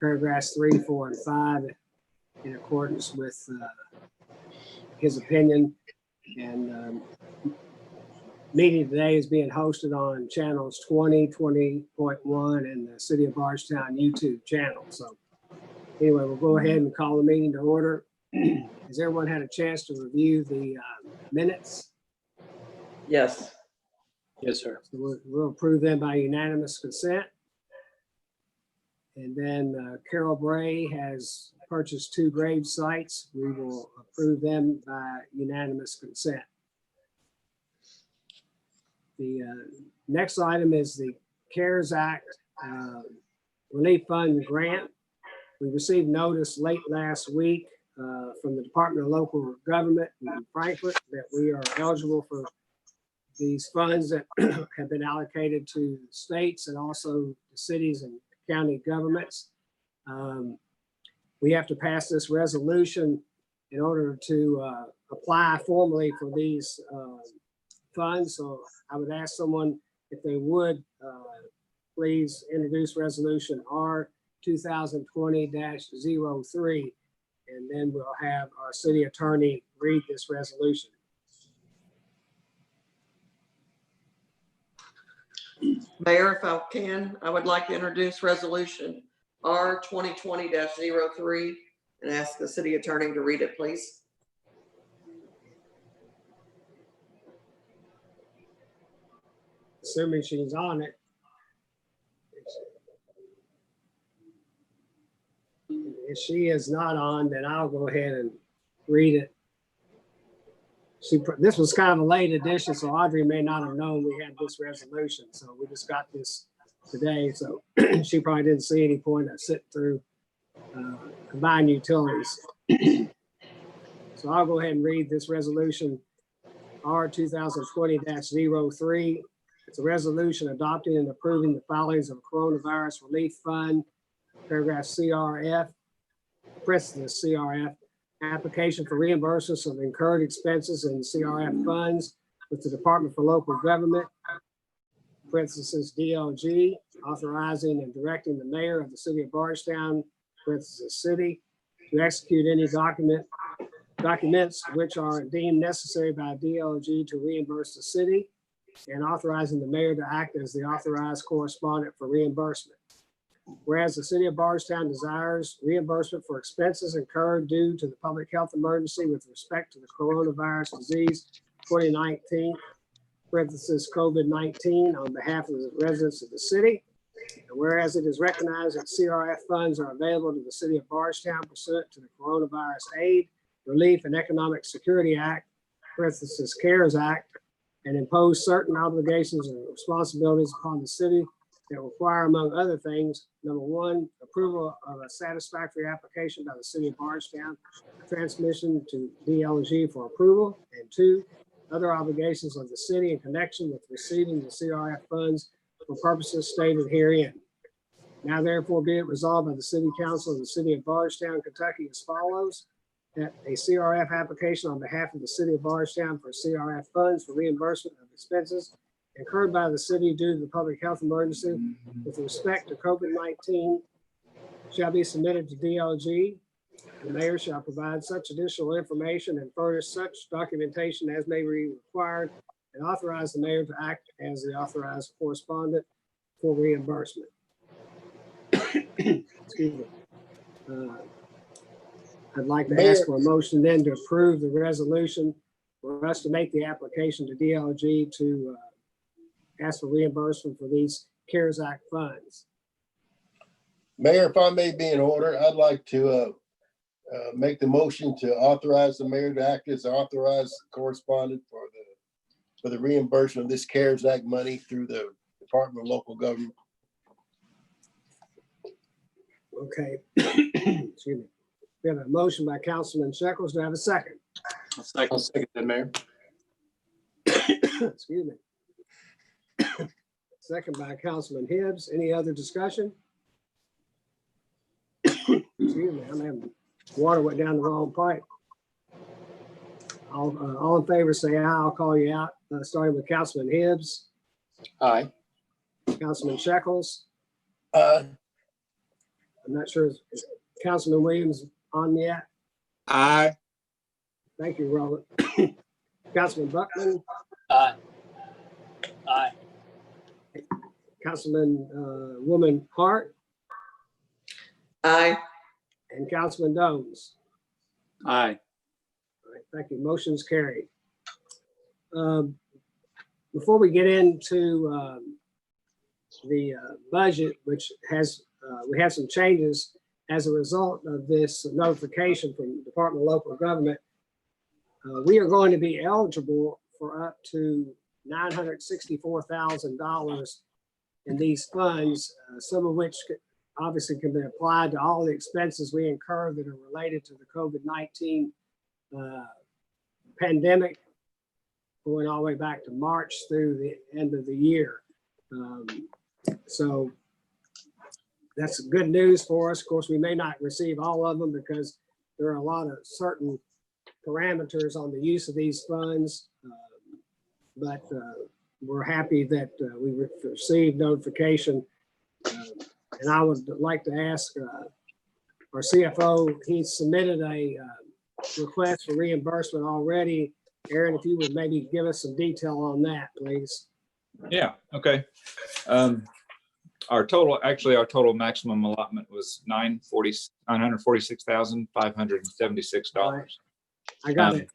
paragraphs 3, 4, and 5 in accordance with his opinion. And meeting today is being hosted on channels 20, 20.1, and the City of Bardstown YouTube channel. So anyway, we'll go ahead and call the meeting to order. Has everyone had a chance to review the minutes? Yes. Yes, sir. So we'll approve them by unanimous consent. And then Carol Bray has purchased 2 grave sites. We will approve them by unanimous consent. The next item is the CARES Act Relief Fund grant. We received notice late last week from the Department of Local Government in Frankfurt that we are eligible for these funds that have been allocated to states and also the cities and county governments. We have to pass this resolution in order to apply formally for these funds. So I would ask someone if they would please introduce resolution R 2020-03, and then we'll have our city attorney read this resolution. Mayor, if I can, I would like to introduce resolution R 2020-03 and ask the city attorney to read it, please. Assuming she's on it. If she is not on, then I'll go ahead and read it. This was kind of a late edition, so Audrey may not have known we had this resolution. So we just got this today. So she probably didn't see any point of sitting through combined utilities. So I'll go ahead and read this resolution R 2020-03. It's a resolution adopting and approving the filings of Coronavirus Relief Fund, paragraph CRF, parentheses CRF, application for reimbursements of incurred expenses in CRF funds with the Department for Local Government, parentheses DLG, authorizing and directing the mayor of the city of Bardstown, parentheses city, to execute any documents which are deemed necessary by DLG to reimburse the city, and authorizing the mayor to act as the authorized correspondent for reimbursement. Whereas the city of Bardstown desires reimbursement for expenses incurred due to the public health emergency with respect to the coronavirus disease 2019, parentheses COVID-19, on behalf of the residents of the city. And whereas it is recognized that CRF funds are available to the city of Bardstown pursuant to the Coronavirus Aid, Relief, and Economic Security Act, parentheses CARES Act, and impose certain obligations and responsibilities upon the city that require, among other things, number 1, approval of a satisfactory application by the city of Bardstown, transmission to DLG for approval, and 2, other obligations of the city in connection with receiving the CRF funds for purposes stated herein. Now therefore be it resolved by the City Council of the City of Bardstown, Kentucky as follows: that a CRF application on behalf of the City of Bardstown for CRF funds for reimbursement of expenses incurred by the city due to the public health emergency with respect to COVID-19 shall be submitted to DLG. The mayor shall provide such additional information and furnish such documentation as may be required, and authorize the mayor to act as the authorized correspondent for reimbursement. Excuse me. I'd like to ask for a motion then to approve the resolution for us to make the application to DLG to ask for reimbursement for these CARES Act funds. Mayor, if I may be in order, I'd like to make the motion to authorize the mayor to act as authorized correspondent for the reimbursement of this CARES Act money through the Department of Local Government. Okay. Excuse me. We have a motion by Councilman Shekels. Do I have a second? I'll second that, Mayor. Excuse me. Second by Councilman Hibbs. Any other discussion? Excuse me, I'm having water went down the wrong pipe. All in favor say aye. I'll call you out. Starting with Councilman Hibbs. Aye. Councilman Shekels. Aye. I'm not sure, is Councilman Williams on yet? Aye. Thank you, Robert. Councilman Buckman, Aye. Aye. Councilman Woman Hart, Aye. and Councilman Dones. Aye. All right, thank you. Motion's carried. Before we get into the budget, which has, we have some changes as a result of this notification from the Department of Local Government. We are going to be eligible for up to $964,000 in these funds, some of which obviously can be applied to all the expenses we incur that are related to the COVID-19 pandemic, going all the way back to March through the end of the year. So that's good news for us. Of course, we may not receive all of them because there are a lot of certain parameters on the use of these funds. But we're happy that we received notification. And I would like to ask our CFO, he submitted a request for reimbursement already. Aaron, if you would maybe give us some detail on that, please. Yeah, okay. Our total maximum allotment was $946,576. I got it.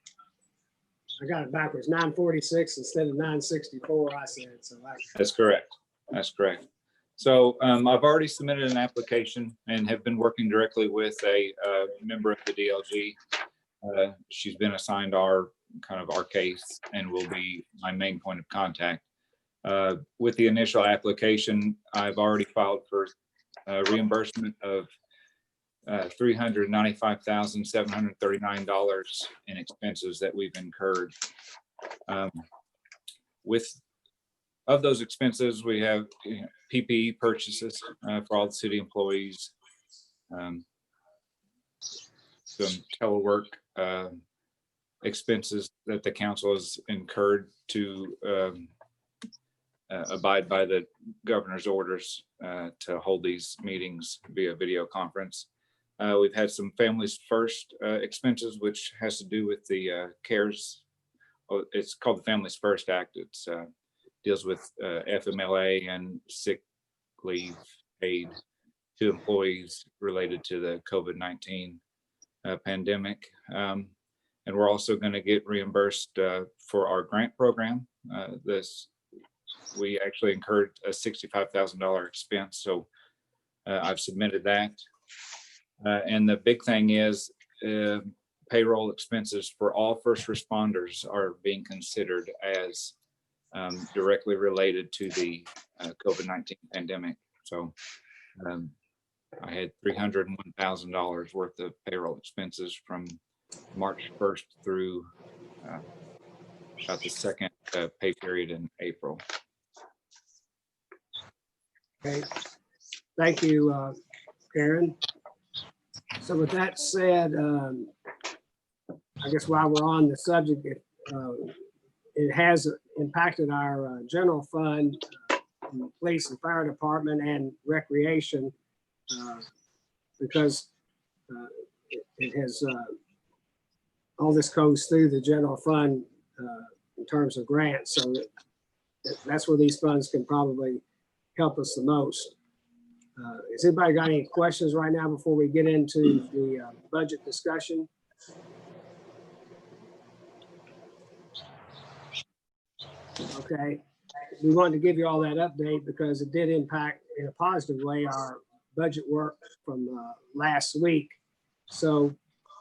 I got it backwards, 946 instead of 964, I said, so. That's correct. That's correct. So I've already submitted an application and have been working directly with a member of the DLG. She's been assigned our case and will be my main point of contact. With the initial application, I've already filed for reimbursement of $395,739 in expenses that we've incurred. Of those expenses, we have PPE purchases for all the city employees, some telework expenses that the council has incurred to abide by the governor's orders to hold these meetings via video conference. We've had some Families First expenses, which has to do with the CARES. It's called the Families First Act. It's deals with FMLA and sick leave aid to employees related to the COVID-19 pandemic. And we're also going to get reimbursed for our grant program. We actually incurred a $65,000 expense, so I've submitted that. And the big thing is payroll expenses for all first responders are being considered as directly related to the COVID-19 pandemic. So I had $301,000 worth of payroll expenses from March 1st through about the second pay period in April. Okay, thank you, Aaron. So with that said, I guess while we're on the subject, it has impacted our general fund, police and fire department, and recreation, because it has all this goes through the general fund in terms of grants. So that's where these funds can probably help us the most. Has anybody got any questions right now before we get into the budget discussion? Okay, we wanted to give you all that update because it did impact in a positive way our budget work from last week. So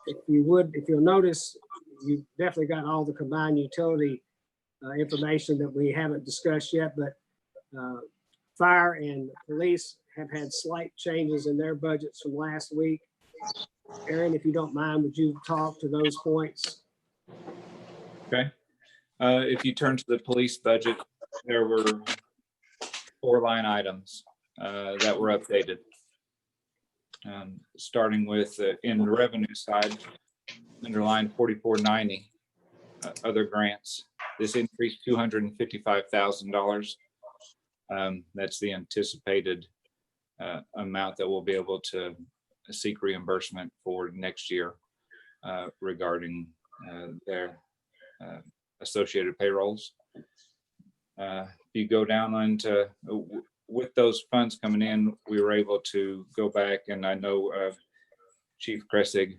if you'll notice, you definitely got all the combined utility information that we haven't discussed yet, but fire and police have had slight changes in their budgets from last week. Aaron, if you don't mind, would you talk to those points? Okay. If you turn to the police budget, there were 4 line items that were updated. Starting with in the revenue side, under line 4490, other grants. This increased $255,000. That's the anticipated amount that we'll be able to seek reimbursement for next year regarding their associated payrolls. If you go down onto, with those funds coming in, we were able to go back, and I know Chief Kressig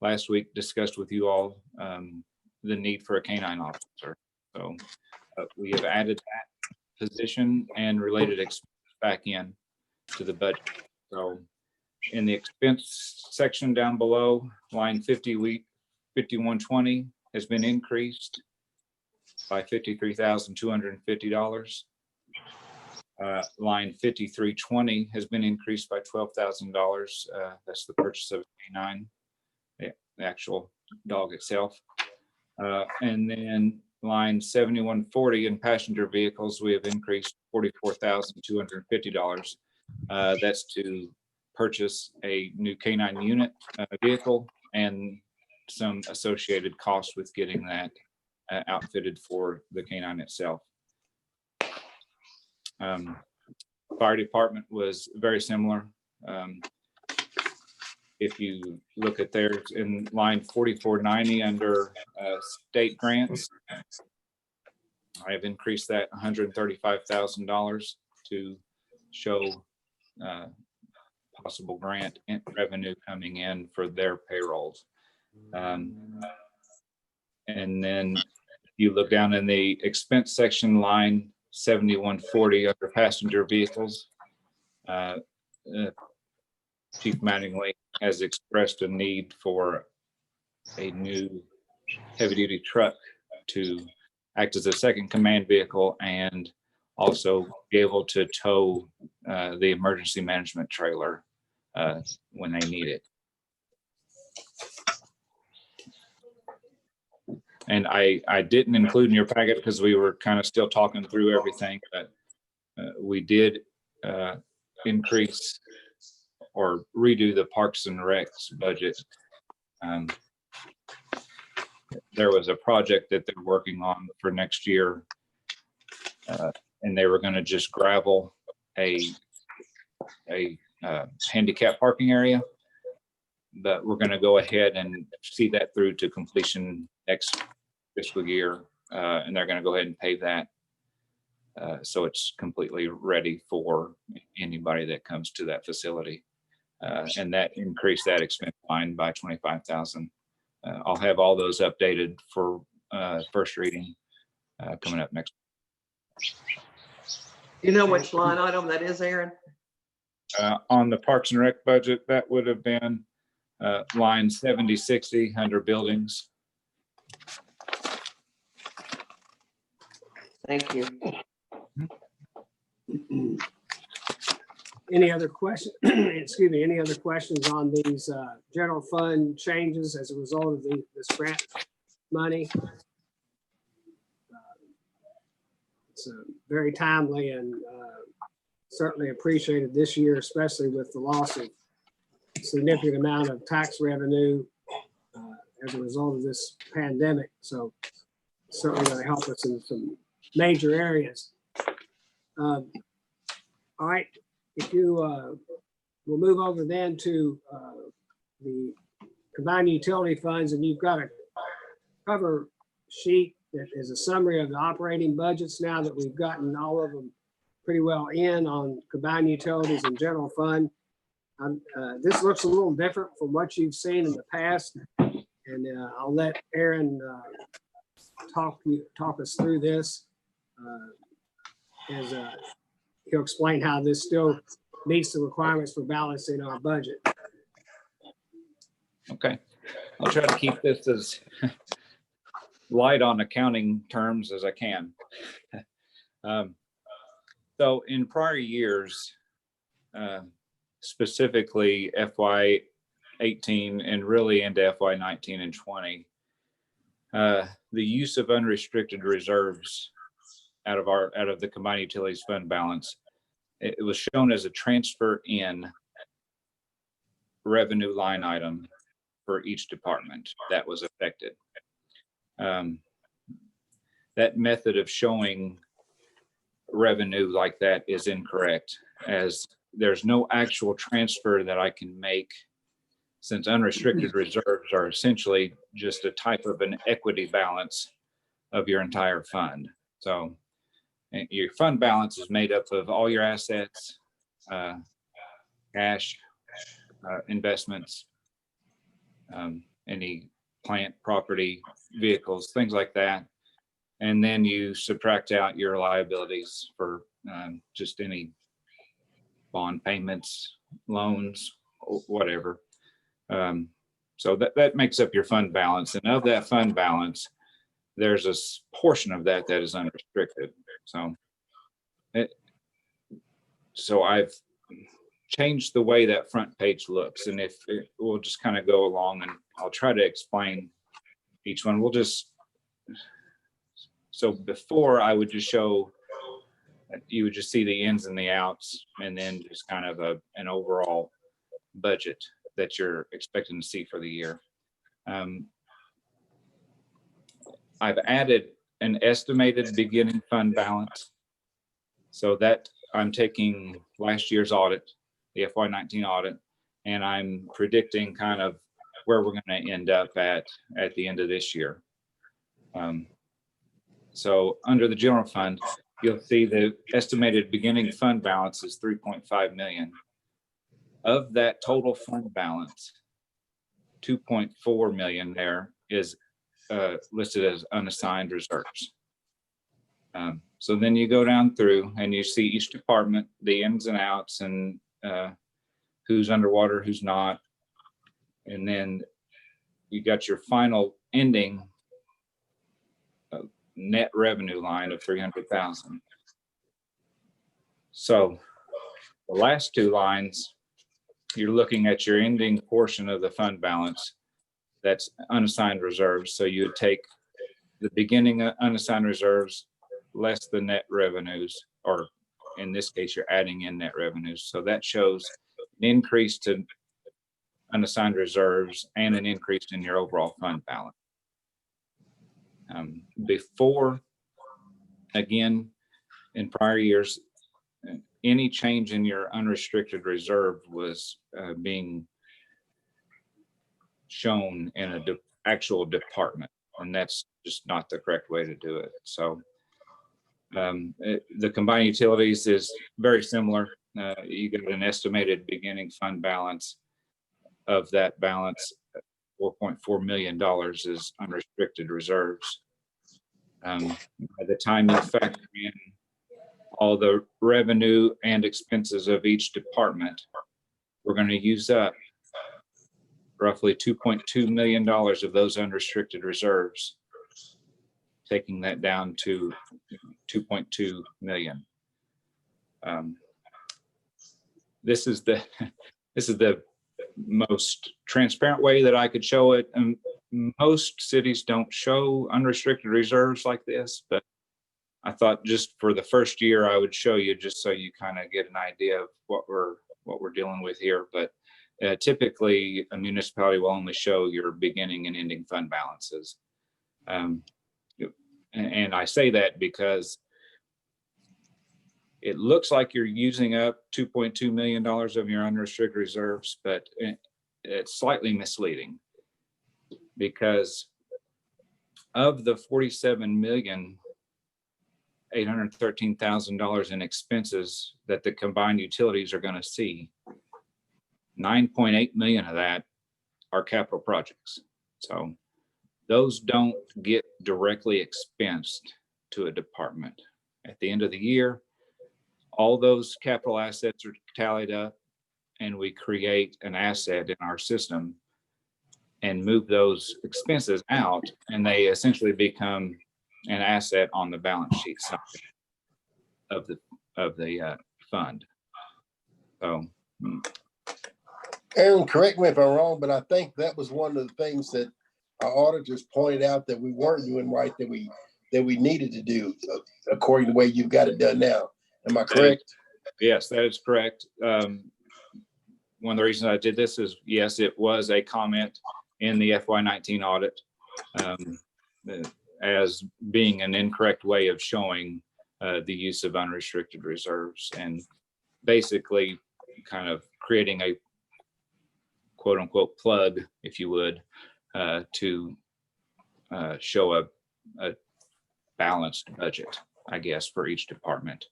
last week discussed with you all the need for a canine officer. So we have added that position and related expenses back in to the budget. So in the expense section down below, line 5120 has been increased by $53,250. Line 5320 has been increased by $12,000. That's the purchase of a canine, the actual dog itself. And then line 7140 in passenger vehicles, we have increased $44,250. That's to purchase a new canine unit vehicle and some associated costs with getting that outfitted for the canine itself. Fire department was very similar. If you look at theirs in line 4490 under state grants, I have increased that $135,000 to show possible grant revenue coming in for their payrolls. And then you look down in the expense section, line 7140 under passenger vehicles. Chief Mattingly has expressed a need for a new heavy-duty truck to act as a second command vehicle and also be able to tow the emergency management trailer when they need it. And I didn't include in your packet because we were kind of still talking through everything, but we did increase or redo the Parks and Recs budget. There was a project that they're working on for next year, and they were going to just gravel a handicap parking area, but we're going to go ahead and see that through to completion next fiscal year, and they're going to go ahead and pave that. So it's completely ready for anybody that comes to that facility. And that increased that expense line by $25,000. I'll have all those updated for first reading coming up next. You know which line item that is, Aaron? On the Parks and Rec budget, that would have been line 7060 under buildings. Thank you. Any other questions? Excuse me, any other questions on these general fund changes as a result of this grant money? It's very timely and certainly appreciated this year, especially with the loss of a significant amount of tax revenue as a result of this pandemic. So certainly going to help us in some major areas. All right. If you we'll move over then to the combined utility funds, and you've got a cover sheet that is a summary of the operating budgets now that we've gotten all of them pretty well in on combined utilities and general fund. This looks a little different from what you've seen in the past, and I'll let Aaron talk us through this as he'll explain how this still meets the requirements for balancing our budget. Okay, I'll try to keep this as light on accounting terms as I can. So in prior years, specifically FY 18 and really into FY 19 and 20, the use of unrestricted reserves out of the combined utilities fund balance, it was shown as a transfer in revenue line item for each department that was affected. That method of showing revenue like that is incorrect, as there's no actual transfer that I can make, since unrestricted reserves are essentially just a type of an equity balance of your entire fund. So your fund balance is made up of all your assets, cash, investments, any plant, property, vehicles, things like that. And then you subtract out your liabilities for just any bond payments, loans, whatever. So that makes up your fund balance. And of that fund balance, there's a portion of that that is unrestricted. So I've changed the way that front page looks. And we'll just kind of go along, and I'll try to explain each one. So before, I would just show, you would just see the ins and the outs, and then just kind of an overall budget that you're expecting to see for the year. I've added an estimated beginning fund balance, so that I'm taking last year's audit, the FY19 audit, and I'm predicting kind of where we're going to end up at the end of this year. So under the general fund, you'll see the estimated beginning fund balance is 3.5 million. Of that total fund balance, 2.4 million there is listed as unassigned reserves. So then you go down through and you see each department, the ins and outs, and who's underwater, who's not. And then you got your final ending net revenue line of 300,000. So the last two lines, you're looking at your ending portion of the fund balance that's unassigned reserves. So you would take the beginning unassigned reserves less the net revenues, or in this case, you're adding in net revenues. So that shows an increase to unassigned reserves and an increase in your overall fund balance. Before, again, in prior years, any change in your unrestricted reserve was being shown in an actual department, and that's just not the correct way to do it. So the combined utilities is very similar. You get an estimated beginning fund balance. Of that balance, $4.4 million is unrestricted reserves. By the time you factor in all the revenue and expenses of each department, we're going to use up roughly $2.2 million of those unrestricted reserves, taking that down to 2.2 million. This is the most transparent way that I could show it. And most cities don't show unrestricted reserves like this, but I thought just for the first year I would show you, just so you kind of get an idea of what we're dealing with here. But typically a municipality will only show your beginning and ending fund balances. And I say that because it looks like you're using up $2.2 million of your unrestricted reserves, but it's slightly misleading, because of the $47,813,000 in expenses that the combined utilities are going to see, 9.8 million of that are capital projects. So those don't get directly expensed to a department. At the end of the year, all those capital assets are tallied up, and we create an asset in our system and move those expenses out, and they essentially become an asset on the balance sheet side of the fund. So, Aaron, correct me if I'm wrong, but I think that was one of the things that our auditors pointed out that we weren't doing right, that we needed to do according to the way you've got it done now. Am I correct? Yes, that is correct. One of the reasons I did this is, yes, it was a comment in the FY19 audit as being an incorrect way of showing the use of unrestricted reserves. And basically, kind of creating a quote unquote plug, if you would, to show a balanced budget, I guess, for each department.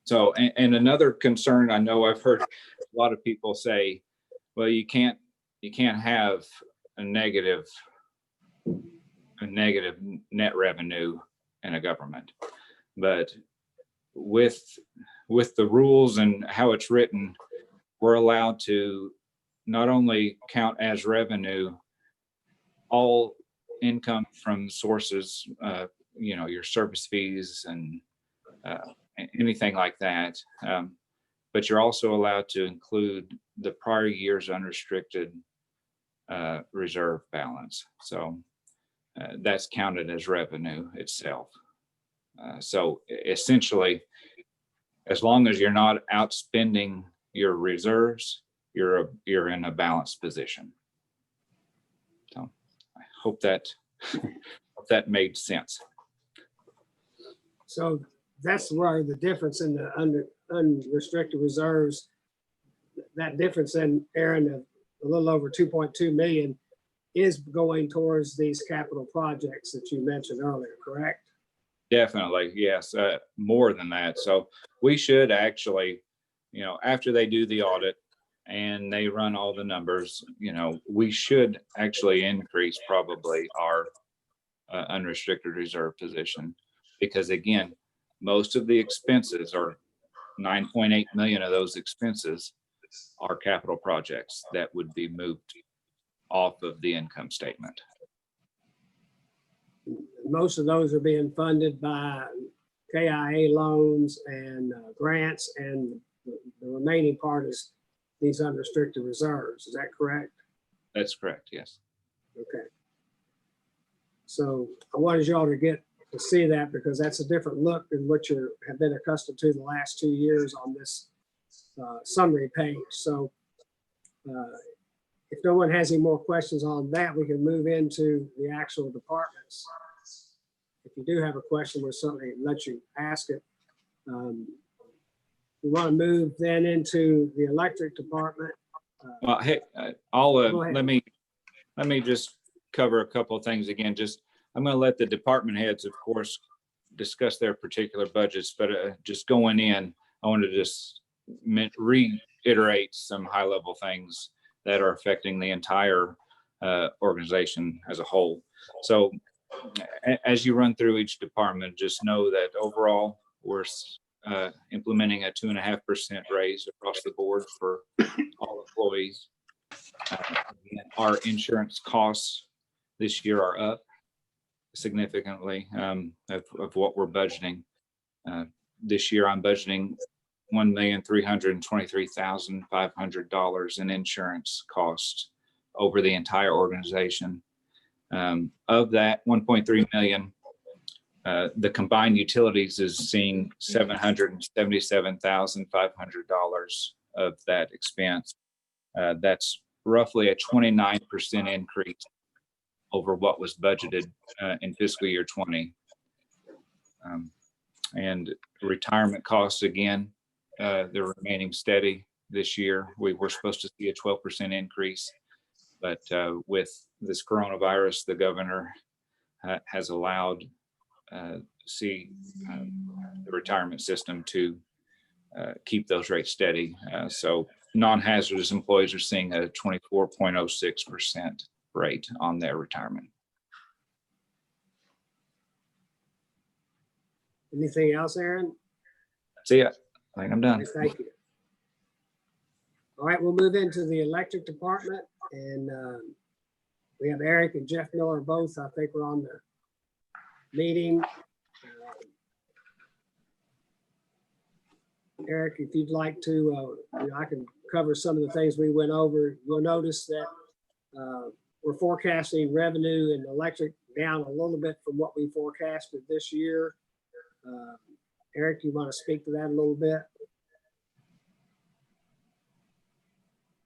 So, and another concern, I know I've heard a lot of people say, well, you can't have a negative net revenue in a government. But with the rules and how it's written, we're allowed to not only count as revenue all income from sources, your service fees and anything like that. But you're also allowed to include the prior year's unrestricted reserve balance. So that's counted as revenue itself. So essentially, as long as you're not outspending your reserves, you're in a balanced position. So I hope that made sense. So that's where the difference in the unrestricted reserves, that difference in, Aaron, of a little over 2.2 million is going towards these capital projects that you mentioned earlier, correct? Definitely, yes, more than that. So we should actually, after they do the audit and they run all the numbers, we should actually increase probably our unrestricted reserve position, because again, most of the expenses, or 9.8 million of those expenses, are capital projects that would be moved off of the income statement. Most of those are being funded by KIA loans and grants, and the remaining part is these unrestricted reserves. Is that correct? That's correct, yes. Okay. So I wanted y'all to see that, because that's a different look than what you have been accustomed to the last 2 years on this summary page. So if no one has any more questions on that, we can move into the actual departments. If you do have a question, we'll certainly let you ask it. We want to move then into the electric department. Well, hey, let me just cover a couple of things again. I'm going to let the department heads, of course, discuss their particular budgets, but just going in, I want to just reiterate some high-level things that are affecting the entire organization as a whole. So as you run through each department, just know that overall we're implementing a 2.5% raise across the board for all employees. Our insurance costs this year are up significantly of what we're budgeting. This year I'm budgeting $1,323,500 in insurance costs over the entire organization. Of that 1.3 million, the combined utilities is seeing $777,500 of that expense. That's roughly a 29% increase over what was budgeted in fiscal year 20. And retirement costs, again, they're remaining steady this year. We were supposed to see a 12% increase, but with this coronavirus, the governor has allowed the retirement system to keep those rates steady. So non-hazardous employees are seeing a 24.06% rate on their retirement. Anything else, Aaron? See ya. I think I'm done. Thank you. All right, we'll move into the electric department, and we have Eric and Jeff Miller both. I think we're on the meeting. Eric, if you'd like to, I can cover some of the things we went over. You'll notice that we're forecasting revenue in electric down a little bit from what we forecasted this year. Eric, you want to speak to that a little bit?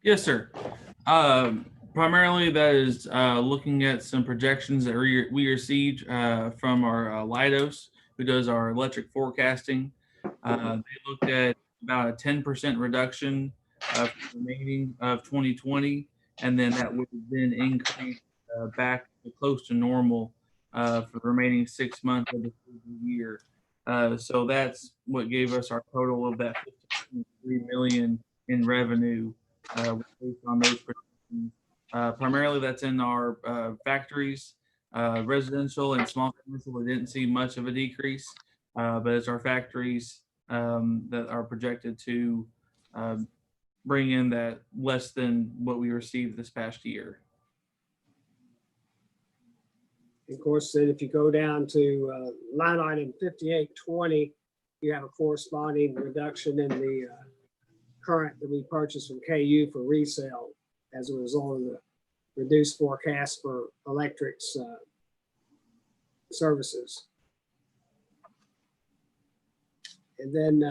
Yes, sir. Primarily, that is looking at some projections that we received from our Leidos, who does our electric forecasting. They looked at about a 10% reduction for the remaining of 2020, and then that would then increase back to close to normal for the remaining 6 months of the year. So that's what gave us our total of that 15.3 million in revenue based on those projections. Primarily, that's in our factories, residential and small commercial. We didn't see much of a decrease, but it's our factories that are projected to bring in that less than what we received this past year. Of course, then if you go down to line item 5820, you have a corresponding reduction in the current that we purchased from KU for resale as a result of the reduced forecast for electrics services. And then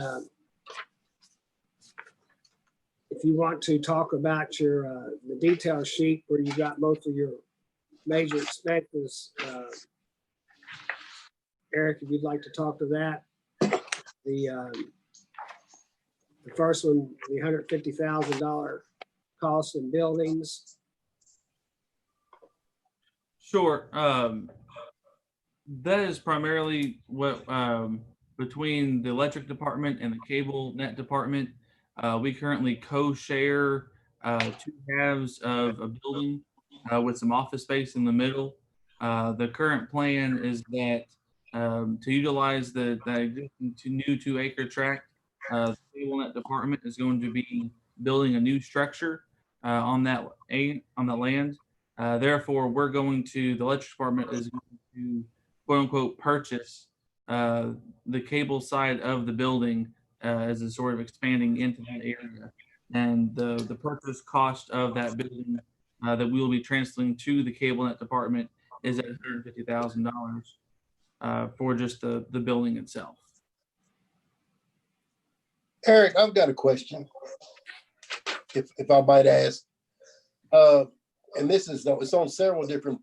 if you want to talk about your the detail sheet where you got most of your major expenses, Eric, if you'd like to talk to that. The first one, the $150,000 cost in buildings. Sure. That is primarily what between the electric department and the cable net department. We currently co-share 2 halves of a building with some office space in the middle. The current plan is that to utilize the existing new 2-acre tract, the cable net department is going to be building a new structure on that land. Therefore, we're going to, the electric department is going to, quote unquote, purchase the cable side of the building as it's sort of expanding into that area. And the purchase cost of that building that we will be transferring to the cable net department is at $150,000 for just the building itself. Eric, I've got a question, if I might ask. And this is, it's on several different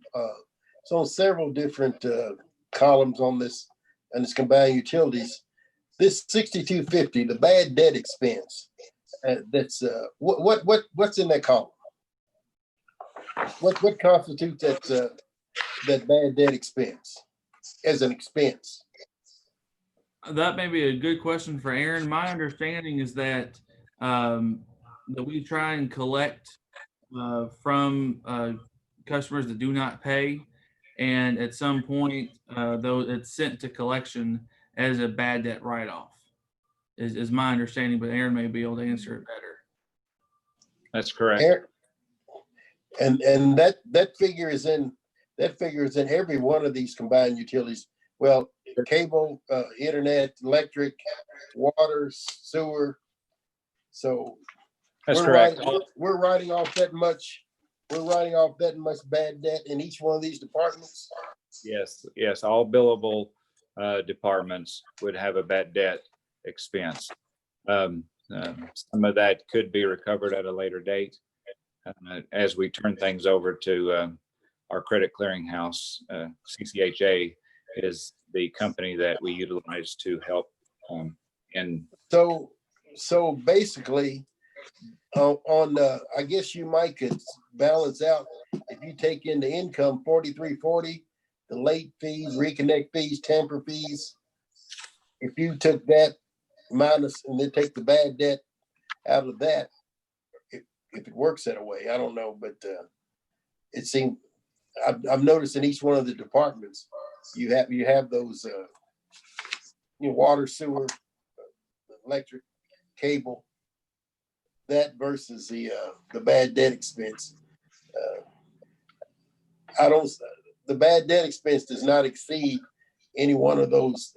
columns on this, and it's combined utilities. This 6250, the bad debt expense, that's what's in that column? What constitutes that bad debt expense as an expense? That may be a good question for Aaron. My understanding is that that we try and collect from customers that do not pay, and at some point, though, it's sent to collection as a bad debt write-off. Is my understanding, but Aaron may be able to answer it better. That's correct. Eric, and that figure is in every one of these combined utilities. Well, cable, internet, electric, water, sewer. So That's correct. We're writing off that much. We're writing off that much bad debt in each one of these departments. Yes, all billable departments would have a bad debt expense. Some of that could be recovered at a later date as we turn things over to our credit clearinghouse. CCHA is the company that we utilize to help. So basically, on I guess you might could balance out if you take in the income 4340, the late fees, reconnect fees, temper fees. If you took that minus and then take the bad debt out of that, if it works that way, I don't know, but it seemed I've noticed in each one of the departments you have those water, sewer, electric, cable, that versus the bad debt expense. The bad debt expense does not exceed any one of those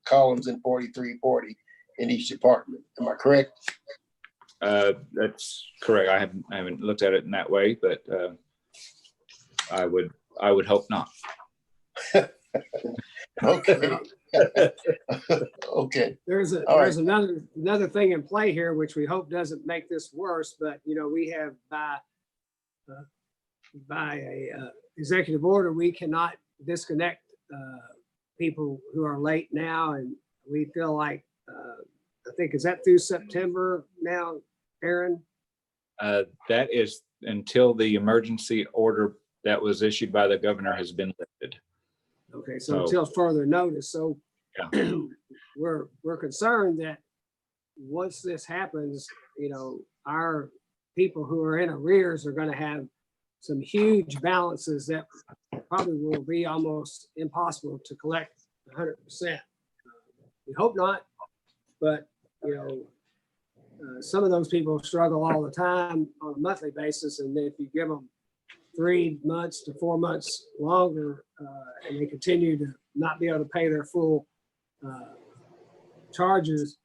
columns in 4340 in each department. Am I correct? That's correct. I haven't looked at it in that way, but I would hope not. Okay. Okay. There's another thing in play here, which we hope doesn't make this worse, but we have by a executive order, we cannot disconnect people who are late now, and we feel like I think, is that through September now, Aaron? That is until the emergency order that was issued by the governor has been lifted. Okay, so So- until further notice, so Yeah. we're concerned that once this happens, you know, our people who are in arrears are gonna have some huge balances that probably will be almost impossible to collect 100%. We hope not, but, you know, some of those people struggle all the time on a monthly basis, and if you give them 3 months to 4 months longer, and they continue to not be able to pay their full charges,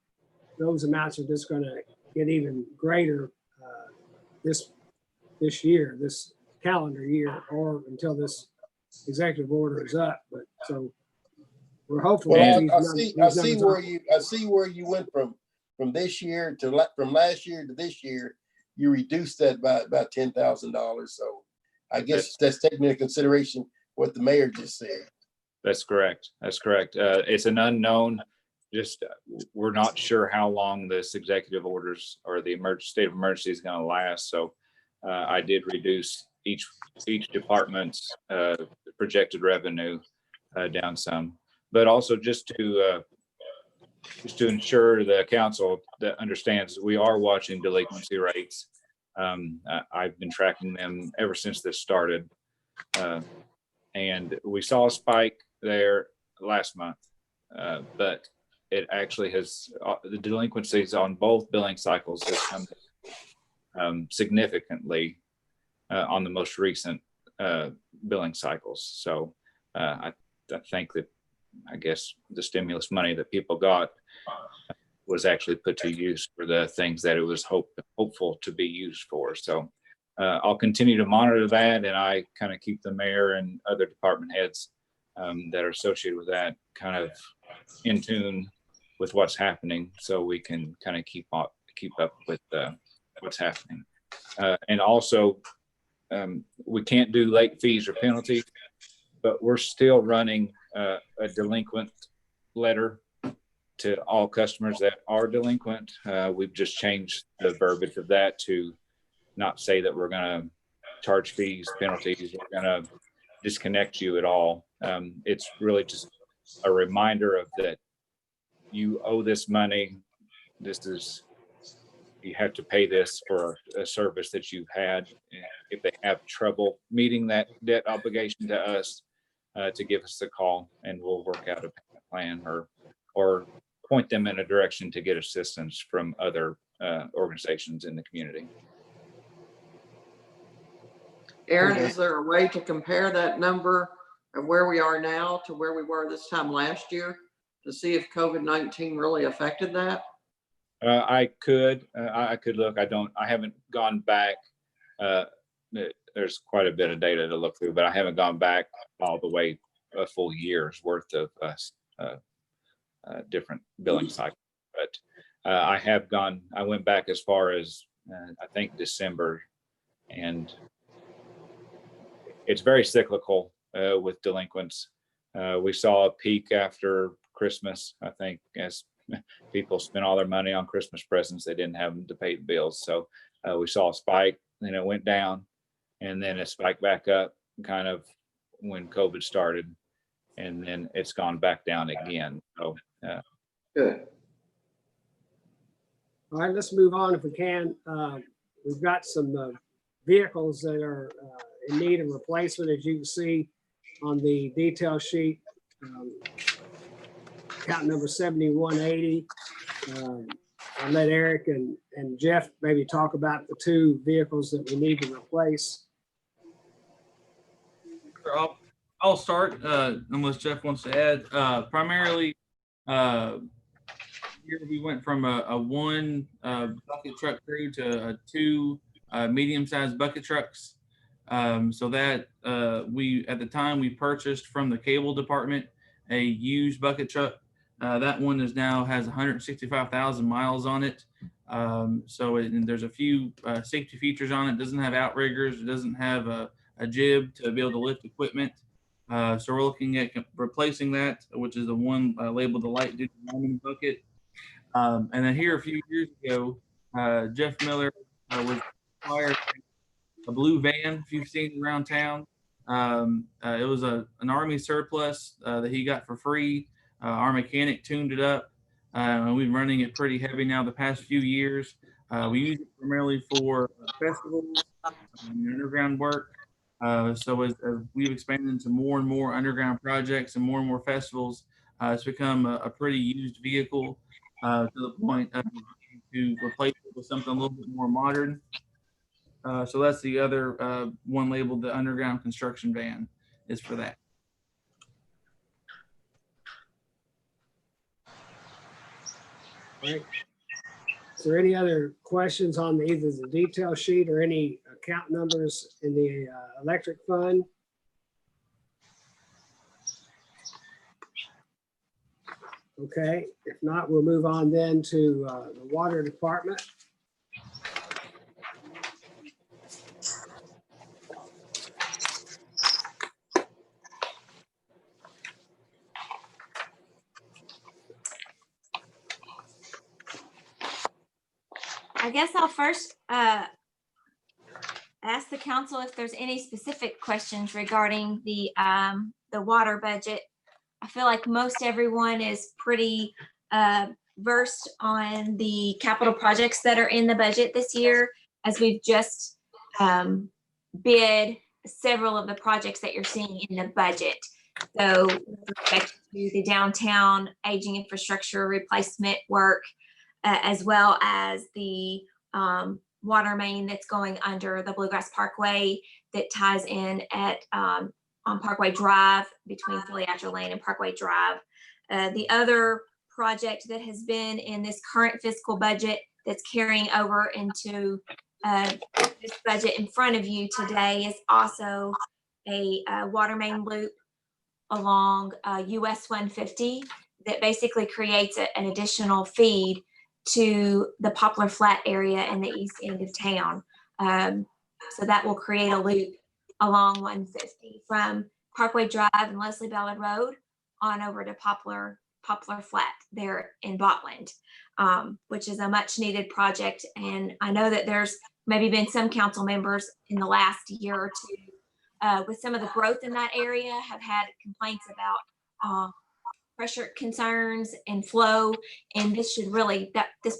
those amounts are just going to get even greater this year, this calendar year, or until this executive order is up. But so we're hopeful. Well, that I these see, numbers I see are- where you went from this year to, from last year to this year, you reduced that by about $10,000. So I guess that's taking into consideration what the mayor just said. That's correct. That's correct. It's an unknown. Just we're not sure how long this executive orders or the state of emergency is going to last. So I did reduce each department's projected revenue down some, but also just to ensure the council that understands we are watching delinquency rates. I've been tracking them ever since this started. And we saw a spike there last month, but it actually has, the delinquencies on both billing cycles has come significantly on the most recent billing cycles. So I think that, I guess, the stimulus money that people got was actually put to use for the things that it was hopeful to be used for. So I'll continue to monitor that, and I kind of keep the mayor and other department heads that are associated with that kind of in tune with what's happening, so we can kind of keep up with what's happening. And also, we can't do late fees or penalties, but we're still running a delinquent letter to all customers that are delinquent. We've just changed the verbiage of that to not say that we're going to charge fees, penalties, we're going to disconnect you at all. It's really just a reminder of that you owe this money. You have to pay this for a service that you've had. If they have trouble meeting that debt obligation to us, to give us a call, and we'll work out a payment plan or point them in a direction to get assistance from other organizations in the community. Aaron, Okay. is there a way to compare that number of where we are now to where we were this time last year to see if COVID-19 really affected that? I could look. I haven't gone back. There's quite a bit of data to look through, but I haven't gone back all the way a full year's worth of different billing cycles. But I went back as far as I think December, and it's very cyclical with delinquents. We saw a peak after Christmas, I think, as people spent all their money on Christmas presents. They didn't have them to pay the bills. So we saw a spike, then it went down, and then it spiked back up kind of when COVID started, and then it's gone back down again. So Good. All right, let's move on if we can. We've got some vehicles that are in need of replacement, as you can see on the detail sheet. Account number 7180. I'll let Eric and Jeff maybe talk about the two vehicles that we need to replace. I'll start unless Jeff wants to add. Primarily, here we went from a one bucket truck crew to two medium-sized bucket trucks. So that we, at the time, we purchased from the cable department a used bucket truck. That one now has 165,000 miles on it. And there's a few safety features on it. It doesn't have outriggers. It doesn't have a jib to be able to lift equipment. So we're looking at replacing that, which is the one labeled the light duty mining bucket. And then here a few years ago, Jeff Miller was acquired a blue van, if you've seen it around town. It was an Army surplus that he got for free. Our mechanic tuned it up, and we've been running it pretty heavy now the past few years. We use it primarily for festivals and underground work. So as we've expanded into more and more underground projects and more festivals, it's become a pretty used vehicle to the point of to replace it with something a little bit more modern. So that's the other one labeled the underground construction van is for that. Right. Is there any other questions on either the detail sheet or any account numbers in the electric fund? Okay, if not, we'll move on then to the water department. I guess I'll first ask the council if there's any specific questions regarding the water budget. I feel like most everyone is pretty versed on the capital projects that are in the budget this year, as we've just bid several of the projects that you're seeing in the budget. So with respect to the downtown aging infrastructure replacement work, as well as the water main that's going under the Bluegrass Parkway that ties in at on Parkway Drive between Filiatra Lane and Parkway Drive. The other project that has been in this current fiscal budget that's carrying over into this budget in front of you today is also a water main loop along US 150 that basically creates an additional feed to the Poplar Flat area in the east end of town. So that will create a loop along 150 from Parkway Drive and Leslie Ballard Road on over to Poplar Flat there in Botland, which is a much needed project. And I know that there's maybe been some council members in the last year or two with some of the growth in that area have had complaints about pressure concerns and flow, and this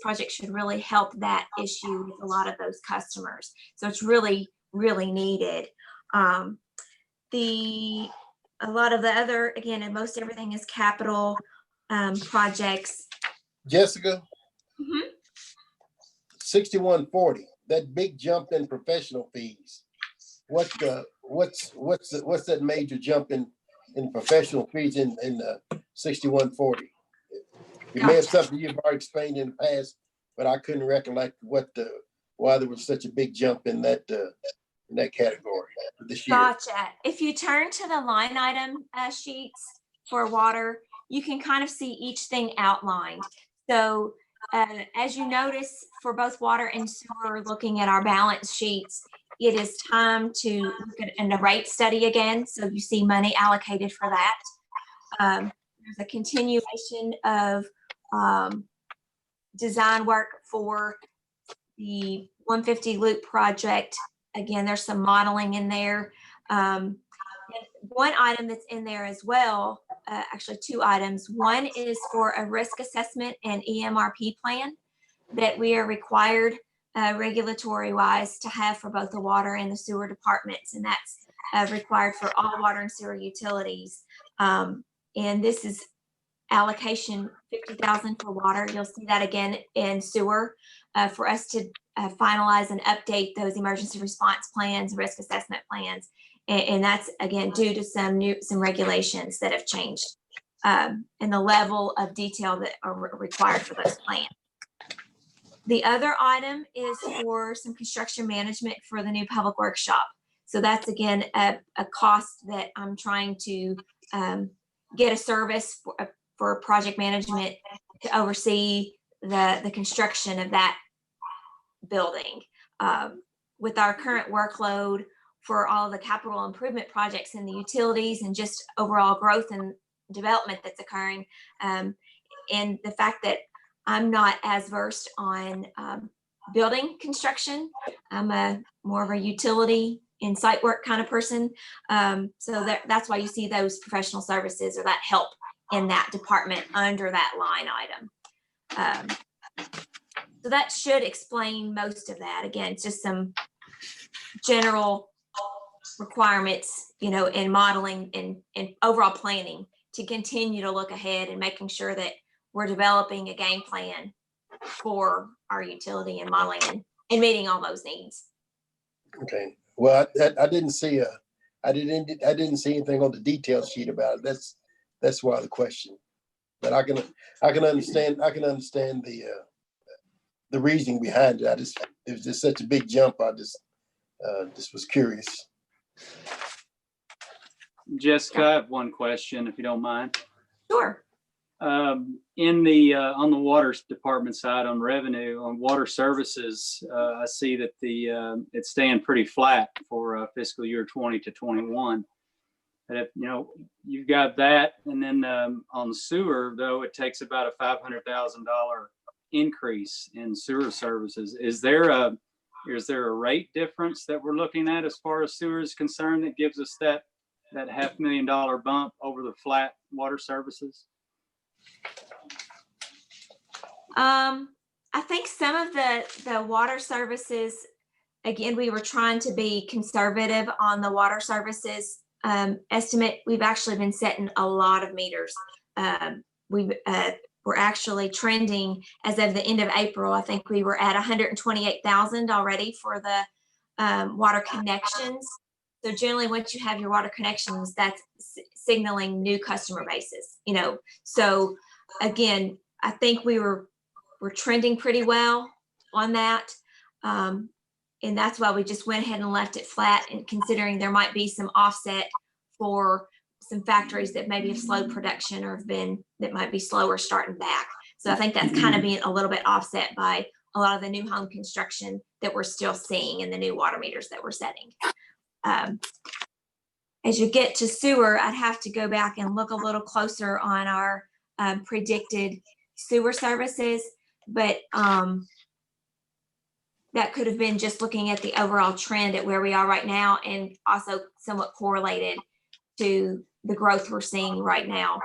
project should really help that issue with a lot of those customers. So it's really needed. A lot of the other, again, and most everything is capital projects. Jessica? 6140, that big jump in professional fees. What's that major jump in professional fees in 6140? You may have something you've already explained in the past, but I couldn't recollect why there was such a big jump in that category this year. Gotcha. If you turn to the line item sheets for water, you can kind of see each thing outlined. So as you notice for both water and sewer, looking at our balance sheets, it is time to look at a rate study again. So you see money allocated for that. There's a continuation of design work for the 150 loop project. Again, there's some modeling in there. One item that's in there as well, actually two items. One is for a risk assessment and EMRP plan that we are required regulatory wise to have for both the water and the sewer departments. And that's required for all water and sewer utilities. And this is allocation 50,000 for water. You'll see that again in sewer for us to finalize and update those emergency response plans, risk assessment plans. And that's again due to some regulations that have changed and the level of detail that are required for those plans. The other item is for some construction management for the new public workshop. So that's again a cost that I'm trying to get a service for project management to oversee the construction of that building. With our current workload for all of the capital improvement projects in the utilities and just overall growth and development that's occurring, and the fact that I'm not as versed on building construction. I'm more of a utility and site work kind of person. So that's why you see those professional services or that help in that department under that line item. So that should explain most of that. Again, it's just some general requirements, in modeling and overall planning to continue to look ahead and making sure that we're developing a game plan for our utility and modeling and meeting all those needs. Okay, well, I didn't see I didn't see anything on the detail sheet about it. That's why the question. But I can understand the reasoning behind it. It was just such a big jump. I just was curious. Jessica, I have one question, if you don't mind. Sure. On the water department side, on revenue, on water services, I see that it's staying pretty flat for fiscal year 20 to 21. And if, you've got that, and then on sewer, though, it takes about a $500,000 increase in sewer services. Is there a rate difference that we're looking at as far as sewer is concerned that gives us that $500,000 bump over the flat water services? I think some of the water services, again, we were trying to be conservative on the water services estimate. We've actually been setting a lot of meters. We're actually trending as of the end of April. I think we were at 128,000 already for the water connections. So generally, once you have your water connections, that's signaling new customer bases, So again, I think we're trending pretty well on that. And that's why we just went ahead and left it flat, and considering there might be some offset for some factories that maybe have slowed production or that might be slower starting back. So I think that's kind of being a little bit offset by a lot of the new home construction that we're still seeing and the new water meters that we're setting. As you get to sewer, I'd have to go back and look a little closer on our predicted sewer services, but that could have been just looking at the overall trend at where we are right now, and also somewhat correlated to the growth we're seeing right now.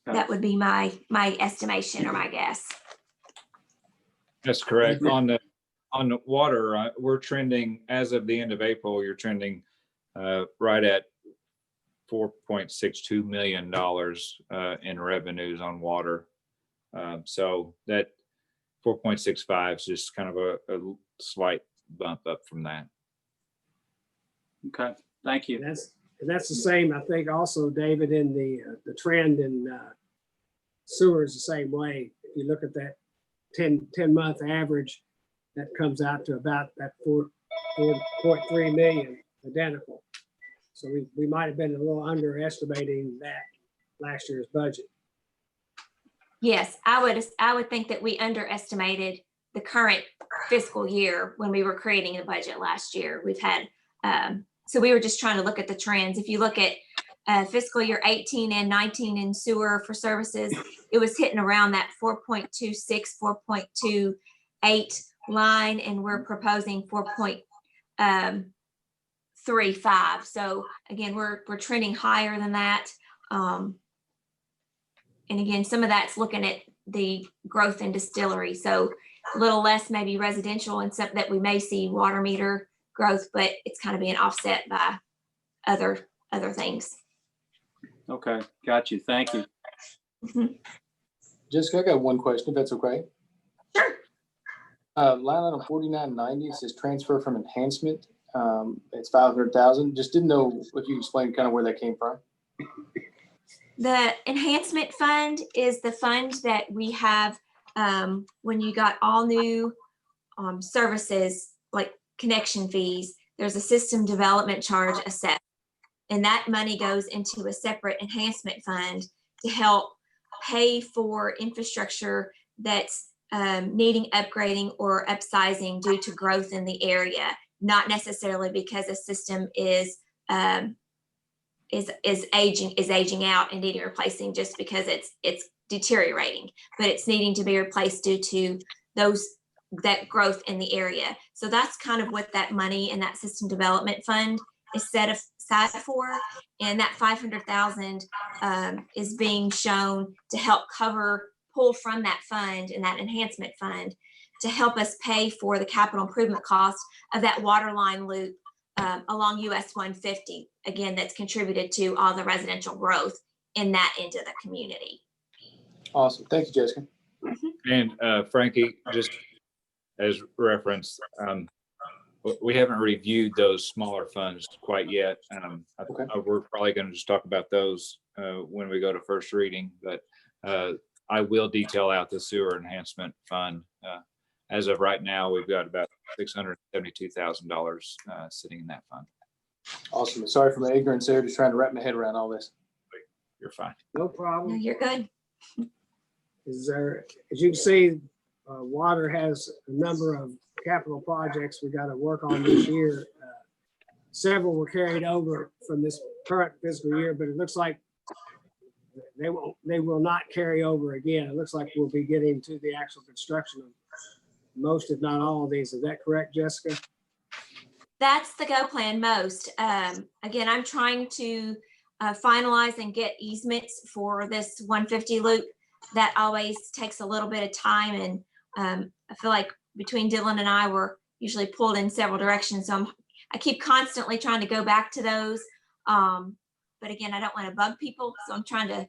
That would be my estimation or my guess. That's correct. On the water, we're trending, as of the end of April, you're trending right at $4.62 million in revenues on water. So that 4.65 is just kind of a slight bump up from that. Okay, thank you. And that's the same, I think, also, David, in the trend in sewer is the same way. If you look at that 10-month average, that comes out to about that 4.3 million, identical. So we might have been a little underestimating that last year's budget. Yes, I would think that we underestimated the current fiscal year when we were creating the budget last year. We've had, so we were just trying to look at the trends. If you look at fiscal year 18 and 19 in sewer for services, it was hitting around that 4.26, 4.28 line, and we're proposing 4.35. So again, we're trending higher than that. And again, some of that's looking at the growth in distillery. So a little less maybe residential, and something that we may see water meter growth, but it's kind of being offset by other things. Okay, got you. Thank you. Mhm. Jessica, I got one question, if that's okay. Sure. Line item 4990 says transfer from enhancement. It's 500,000. Just didn't know if you explained kind of where that came from. The enhancement fund is the fund that we have when you got all new services like connection fees. There's a system development charge assessed, and that money goes into a separate enhancement fund to help pay for infrastructure that's needing upgrading or upsizing due to growth in the area, not necessarily because a system is aging out and needing replacing, just because it's deteriorating, but it's needing to be replaced due to that growth in the area. So that's kind of what that money in that system development fund is set aside for. And that 500,000 is being shown to help pull from that fund and that enhancement fund to help us pay for the capital improvement cost of that water line loop along US 150. Again, that's contributed to all the residential growth in that end of the community. Awesome. Thank you, Jessica. And Frankie, just as reference, we haven't reviewed those smaller funds quite yet. Okay. We're probably going to just talk about those when we go to first reading, but I will detail out the sewer enhancement fund. As of right now, we've got about $672,000 sitting in that fund. Awesome. Sorry for my ignorance there. Just trying to wrap my head around all this. You're fine. No No, problem. you're good. As you can see, water has a number of capital projects we got to work on this year. Several were carried over from this current fiscal year, but it looks like they will not carry over again. It looks like we'll be getting to the actual construction of most, if not all of these. Is that correct, Jessica? That's the go plan most. Again, I'm trying to finalize and get easements for this 150 loop. That always takes a little bit of time. And I feel like between Dylan and I, we're usually pulled in several directions. So I keep constantly trying to go back to those. But again, I don't want to bug people. So I'm trying to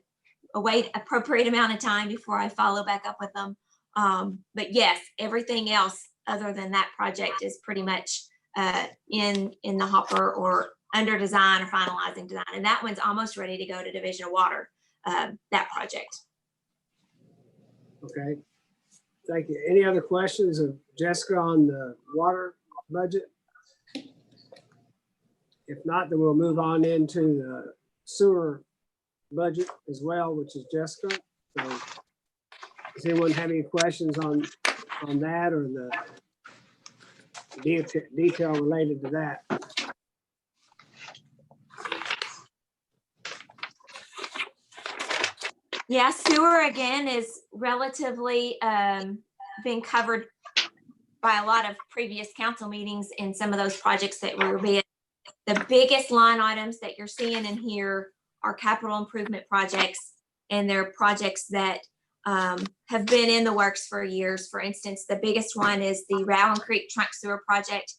wait appropriate amount of time before I follow back up with them. But yes, everything else other than that project is pretty much in the hopper or under design or finalizing design. And that one's almost ready to go to Division of Water, that project. Okay. Thank you. Any other questions of Jessica on the water budget? If not, then we'll move on into the sewer budget as well, which is Jessica. So does anyone have any questions on that or the detail related to that? Yeah, sewer again is relatively being covered by a lot of previous council meetings in some of those projects that were being. The biggest line items that you're seeing in here are capital improvement projects, and they're projects that have been in the works for years. For instance, the biggest one is the Rowan Creek Trunk Sewer Project,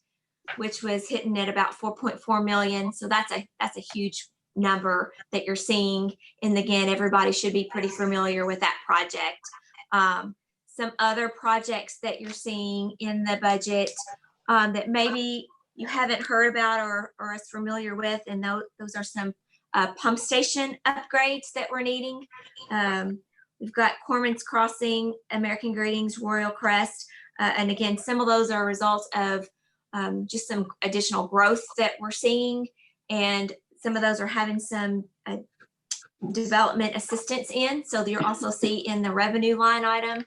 which was hitting at about 4.4 million. So that's a huge number that you're seeing. And again, everybody should be pretty familiar with that project. Some other projects that you're seeing in the budget that maybe you haven't heard about or are as familiar with, and those are some pump station upgrades that we're needing. We've got Corman's Crossing, American Greetings, Royal Crest, and again, some of those are results of just some additional growth that we're seeing, and some of those are having some development assistance in. So you'll also see in the revenue line item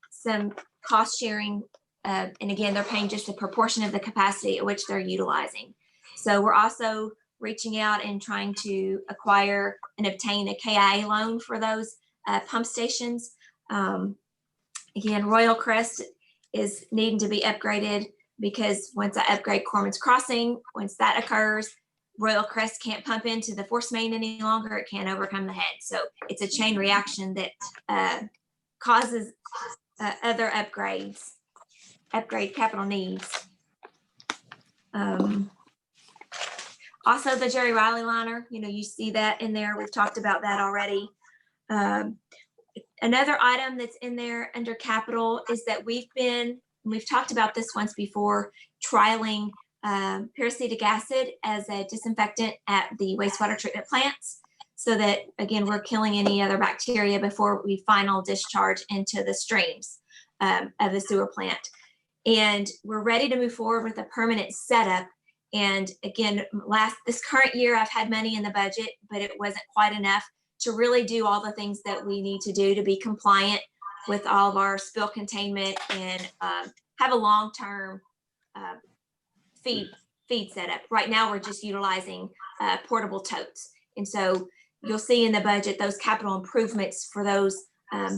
some cost sharing, and again, they're paying just a proportion of the capacity at which they're utilizing. So we're also reaching out and trying to acquire and obtain a KIA loan for those pump stations. Again, Royal Crest is needing to be upgraded because once I upgrade Corman's Crossing, once that occurs, Royal Crest can't pump into the force main any longer. It can't overcome the head. So it's a chain reaction that causes other upgrade capital needs. Also, the Jerry Riley liner, you see that in there. We've talked about that already. Another item that's in there under capital is that we've talked about this once before, trialing peracetic acid as a disinfectant at the wastewater treatment plants, so that, again, we're killing any other bacteria before we final discharge into the streams of the sewer plant. And we're ready to move forward with a permanent setup. And again, this current year, I've had money in the budget, but it wasn't quite enough to really do all the things that we need to do to be compliant with all of our spill containment and have a long-term feed setup. Right now, we're just utilizing portable totes. And so you'll see in the budget, those capital improvements for those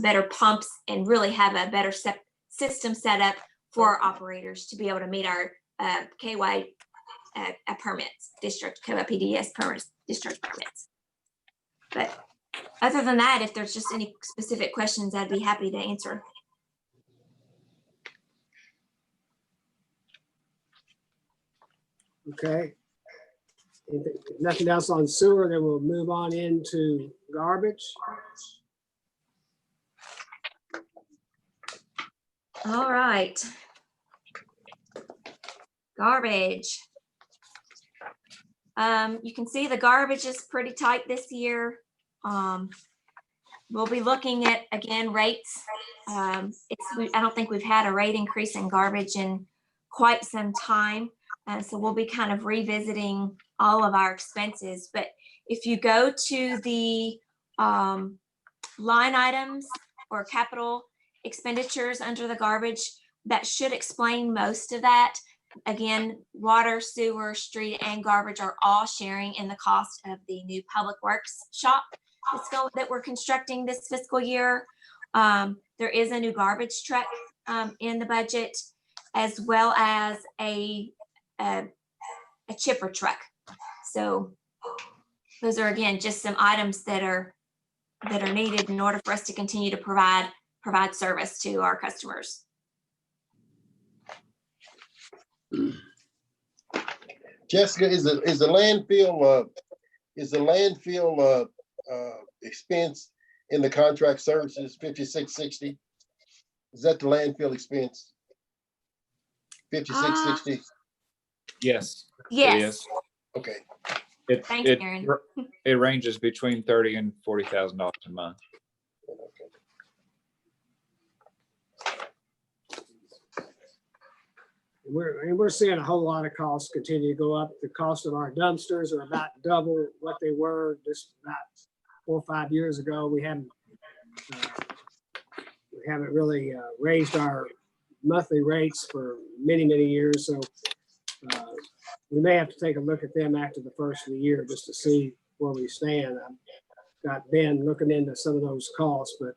better pumps and really have a better system set up for operators to be able to meet our KY permits, district KYPDS permits, district permits. But other than that, if there's just any specific questions, I'd be happy to answer. Okay. Nothing else on sewer, then we'll move on into garbage. All right. Garbage. You can see the garbage is pretty tight this year. We'll be looking at, again, rates. I don't think we've had a rate increase in garbage in quite some time. So we'll be kind of revisiting all of our expenses. But if you go to the line items or capital expenditures under the garbage, that should explain most of that. Again, water, sewer, street, and garbage are all sharing in the cost of the new public works shop that we're constructing this fiscal year. There is a new garbage truck in the budget, as well as a chipper truck. So those are, again, just some items that are needed in order for us to continue to provide service to our customers. Jessica, is the landfill expense in the contract services 5660? Is that the landfill expense? 5660? Yes. It Yes. is. Okay. Thanks, Aaron. It ranges between $30,000 and $40,000 a month. We're seeing a whole lot of costs continue to go up. The cost of our dumpsters are about double what they were just about 4 or 5 years ago. We haven't really raised our monthly rates for many years. So we may have to take a look at them after the first of the year just to see where we stand. I've got Ben looking into some of those costs, but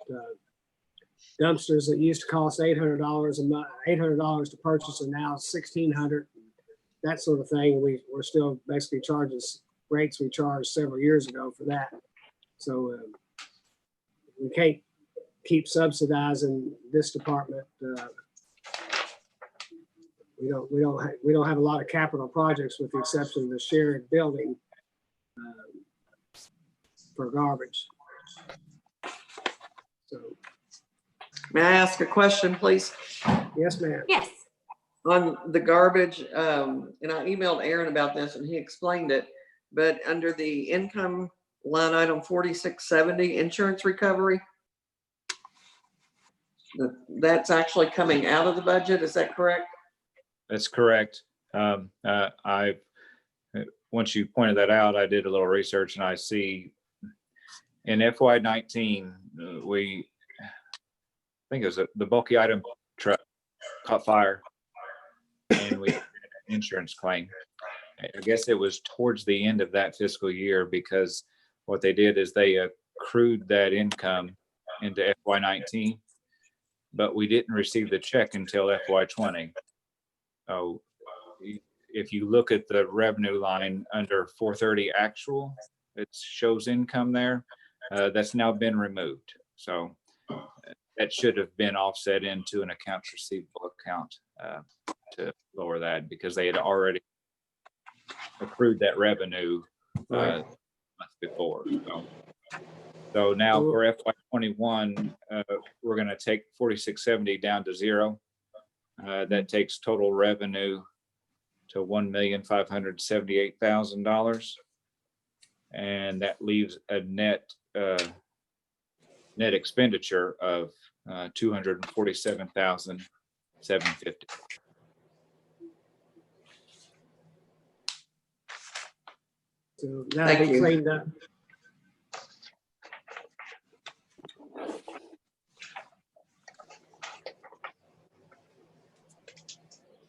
dumpsters that used to cost $800 a month, $800 to purchase, and now $1,600, that sort of thing. We're still basically charging rates we charged several years ago for that. So we can't keep subsidizing this department. We don't have a lot of capital projects with the exception of the shared building for garbage. So. May I ask a question, please? Yes, ma'am. Yes. On the garbage, and I emailed Aaron about this and he explained it, but under the income line item 4670, insurance recovery, that's actually coming out of the budget, is that correct? That's correct. Once you pointed that out, I did a little research and I see in FY19, I think it was the bulky item truck caught fire and we had an insurance claim. I guess it was towards the end of that fiscal year because what they did is they accrued that income into FY19, but we didn't receive the check until FY20. So if you look at the revenue line under 430 actual, it shows income there. That's now been removed. So that should have been offset into an accounts receivable account to lower that because they had already accrued that revenue month before. So now for FY21, we're going to take 4670 down to zero. That takes total revenue to $1,578,000, and that leaves a net expenditure of $247,750. So that'll be cleaned up.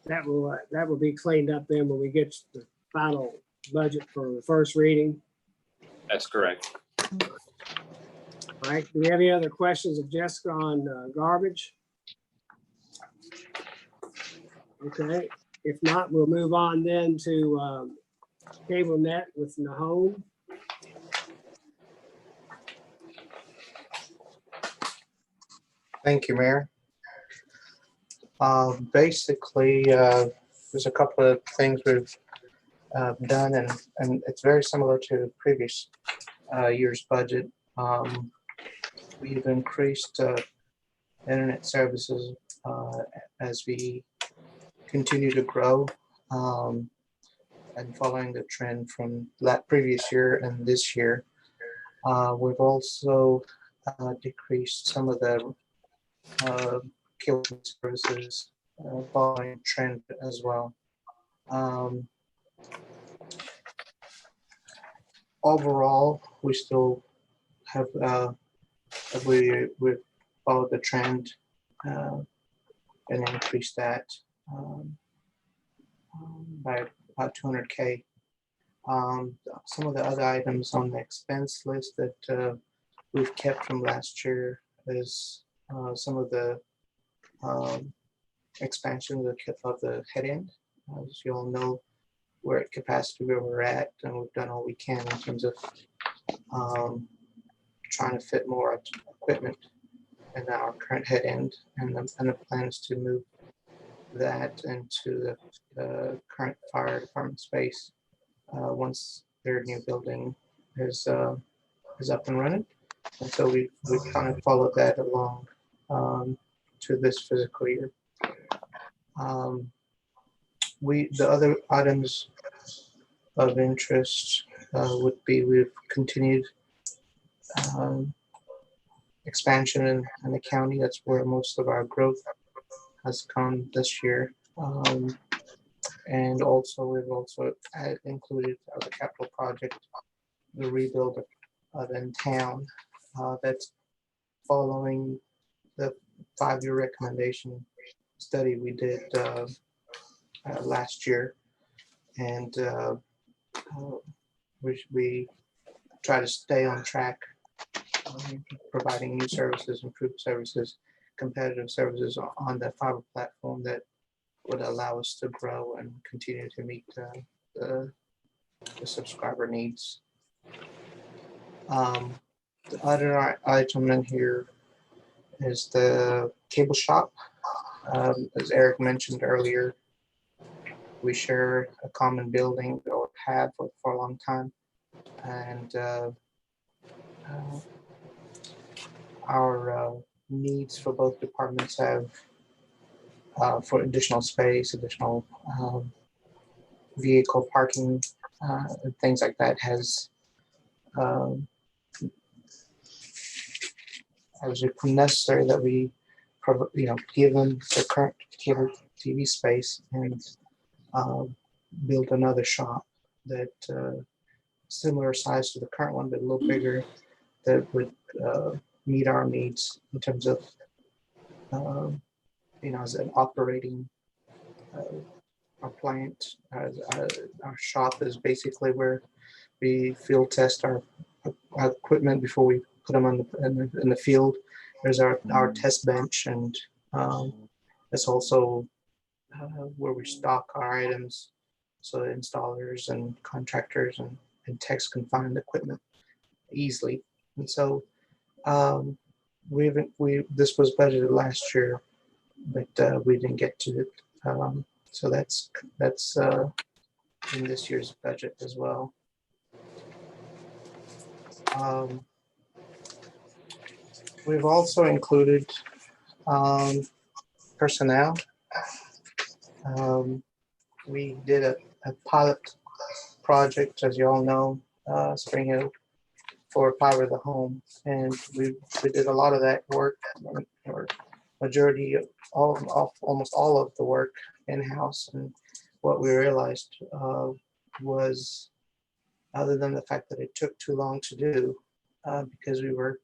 That will be cleaned up then when we get the final budget for the first reading. That's correct. All right, do we have any other questions of Jessica on garbage? Okay, if not, we'll move on then to cable net with Nahome. Thank you, Mayor. Basically, there's a couple of things we've done, and it's very similar to previous year's budget. We've increased internet services as we continue to grow, and following the trend from that previous year and this year. We've also decreased some of the cable services following trend as well. Overall, we still have we've followed the trend and increased that by about 200K. Some of the other items on the expense list that we've kept from last year is some of the expansion of the head end. As you all know, we're at capacity where we're at, and we've done all we can in terms of trying to fit more equipment in our current head end, and the plan is to move that into the current fire department space once their new building is up and running. And so we kind of followed that along to this fiscal year. The other items of interest would be we've continued expansion in the county. That's where most of our growth has come this year. And also we've also included the capital project, the rebuild of in town. That's following the 5-year recommendation study we did last year, and we try to stay on track, providing new services, improved services, competitive services on the fiber platform that would allow us to grow and continue to meet the subscriber needs. The other item in here is the cable shop. As Eric mentioned earlier, we share a common building, or have for a long time, and our needs for both departments have for additional space, additional vehicle parking, and things like that has necessary that we, given the current cable TV space, and build another shop that similar size to the current one, but a little bigger, that would meet our needs in terms of as an operating our plant. Our shop is basically where we field test our equipment before we put them in the field. There's our test bench, and it's also where we stock our items, so installers and contractors and techs can find equipment easily. And so this was budgeted last year, but we didn't get to it. So that's in this year's budget as well. We've also included personnel. We did a pilot project, as you all know, Spring Hill, for Power of the Home, and we did a lot of that work, or majority of almost all of the work in-house. And what we realized was, other than the fact that it took too long to do, because we were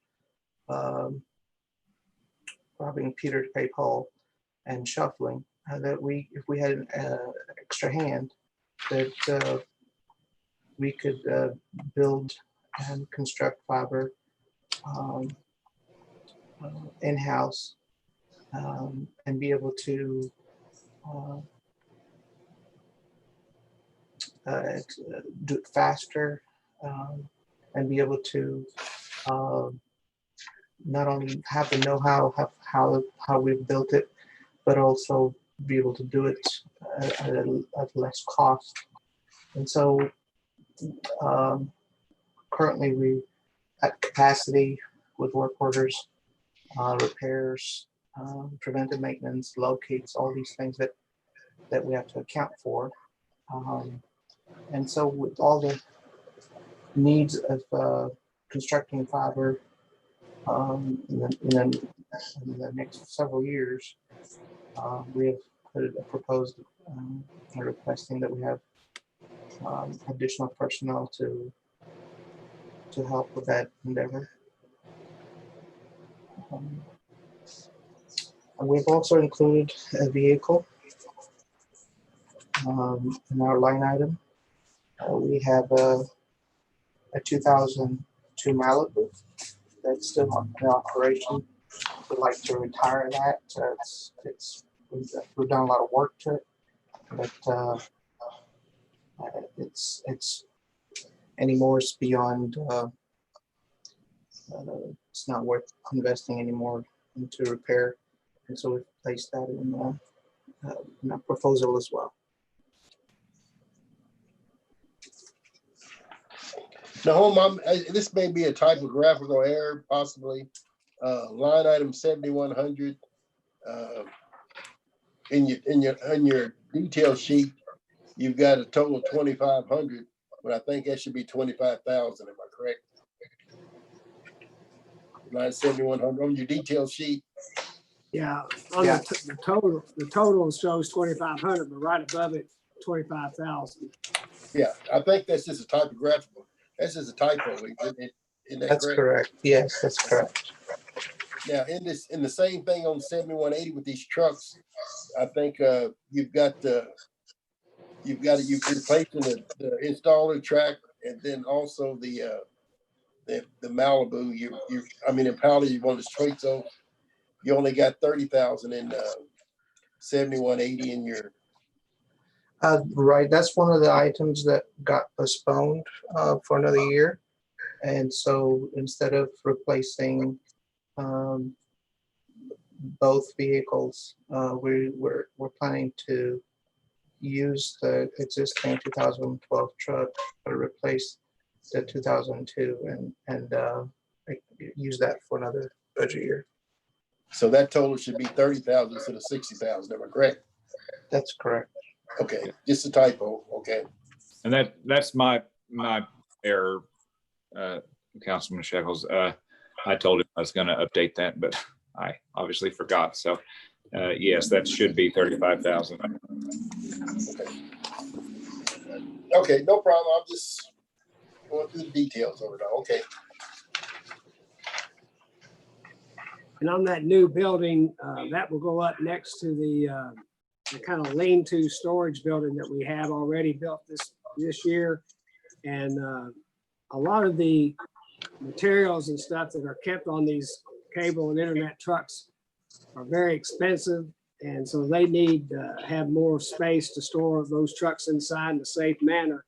robbing Peter to pay Paul and shuffling, that if we had an extra hand, that we could build and construct fiber in-house, and be able to do it faster, and be able to not only have the know-how, have how we've built it, but also be able to do it at less cost. And so currently we at capacity with work orders, repairs, preventive maintenance, locates, all these things that we have to account for. And so with all the needs of constructing fiber in the next several years, we have proposed requesting that we have additional personnel to help with that endeavor. And we've also included a vehicle in our line item. We have a 2002 Malibu that's still in operation. We'd like to retire that. We've done a lot of work to it, but it's anymore. It's beyond. It's not worth investing anymore into repair, and so we've placed that in our proposal as well. Now, this may be a typographical error, possibly. Line item 7100 in your detail sheet, you've got a total of 2,500, but I think that should be 25,000. Am I correct? Line 7100 on your detail sheet. Yeah, on the total shows 2,500, but right above it, 25,000. Yeah, I think that's just a typographical. That's just a typo. Isn't that That's correct. Yes, that's correct. Now, in the same thing on 7180 with these trucks, I think you've replacing the installer track, and then also the Malibu. Impala, you want to straight, so you only got 30,000 in 7180 in your. Right, that's one of the items that got postponed for another year, and so instead of replacing both vehicles, we're planning to use the existing 2012 truck to replace the 2002 and use that for another budget year. So that total should be 30,000 instead of 60,000. Am I correct? That's correct. Okay, just a typo. Okay. And that's my error, Councilman Shekels. I told him I was going to update that, but I obviously forgot. So yes, that should be 35,000. Okay, no problem. I'm just going through the details over there. Okay. And on that new building, that will go up next to the kind of lean-to storage building that we have already built this year. And a lot of the materials and stuff that are kept on these cable and internet trucks are very expensive. And so they need to have more space to store those trucks inside in a safe manner,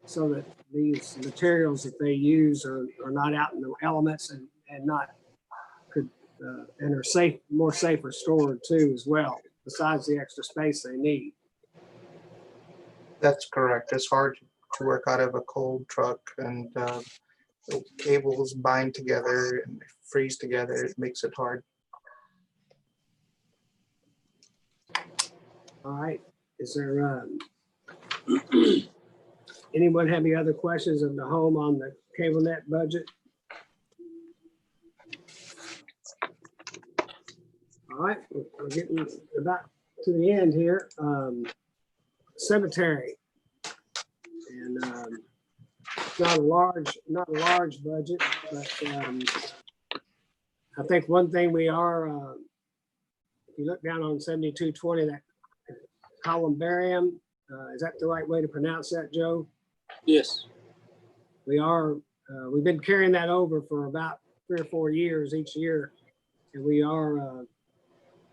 so that these materials that they use are not out in the elements and not could and are more safer stored too as well, besides the extra space they need. That's correct. It's hard to work out of a cold truck, and the cables bind together and freeze together. It makes it hard. All right, is there anyone have any other questions of the home on the cable net budget? All right, we're getting about to the end here. Cemetery, and not a large budget, but I think one thing we are, if you look down on 7220, that columbarium, is that the right way to pronounce that, Joe? Yes. We are we've been carrying that over for about 3 or 4 years each year. And we are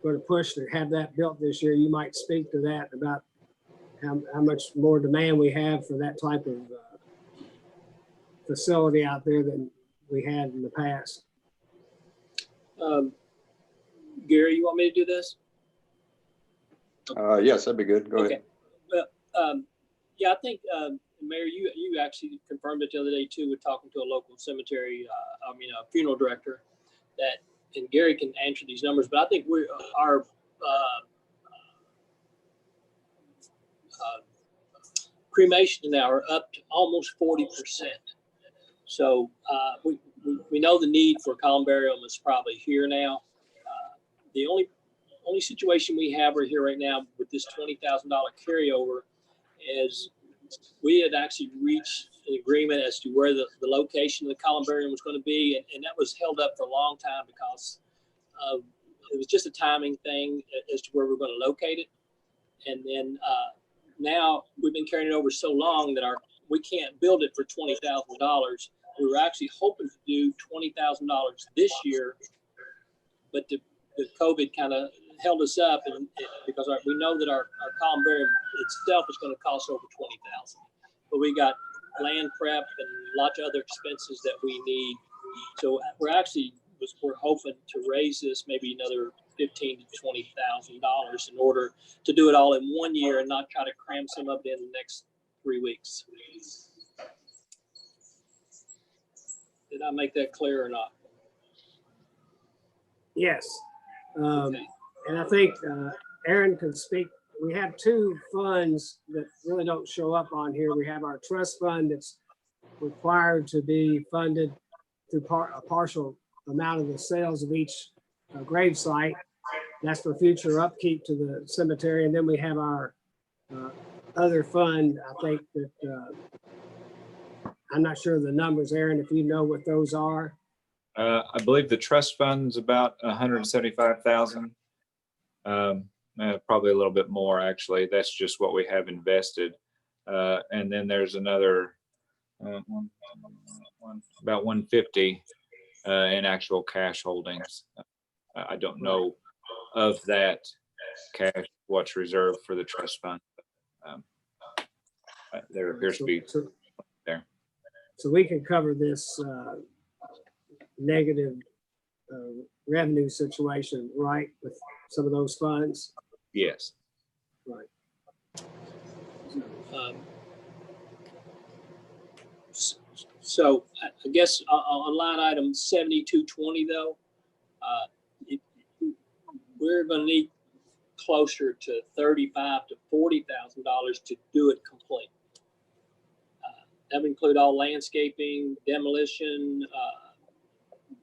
going to push to have that built this year. You might speak to that about how much more demand we have for that type of facility out there than we had in the past. Gary, you want me to do this? Yes, that'd be good. Go Okay. ahead. Well, yeah, I think, Mayor, you actually confirmed it the other day too, with talking to a local cemetery, a funeral director, that, and Gary can answer these numbers, but I think our cremation now are up to almost 40%. So we know the need for columbarium is probably here now. The only situation we have right here right now with this $20,000 carryover is we had actually reached an agreement as to where the location of the columbarium was going to be, and that was held up for a long time because it was just a timing thing as to where we're going to locate it. And then now we've been carrying it over so long that we can't build it for $20,000. We were actually hoping to do $20,000 this year, but the COVID kind of held us up, and because we know that our columbarium itself is going to cost over $20,000, but we got land prep and lots of other expenses that we need. So we're hoping to raise this maybe another $15,000 to $20,000 in order to do it all in 1 year and not try to cram some of it in the next 3 weeks. Did I make that clear or not? Yes. Okay. And I think Aaron can speak. We have 2 funds that really don't show up on here. We have our trust fund that's required to be funded through a partial amount of the sales of each grave site. That's for future upkeep to the cemetery. And then we have our other fund, I think that, I'm not sure of the numbers, Aaron, if you know what those are. I believe the trust fund's about 175,000. Probably a little bit more, actually. That's just what we have invested. And then there's another about 150 in actual cash holdings. I don't know of that cash what's reserved for the trust fund. There appears to be there. So we can cover this negative revenue situation, right, with some of those funds? Yes. Right. So I guess on line item 7220 though, we're going to need closer to $35,000 to $40,000 to do it complete. That would include all landscaping, demolition,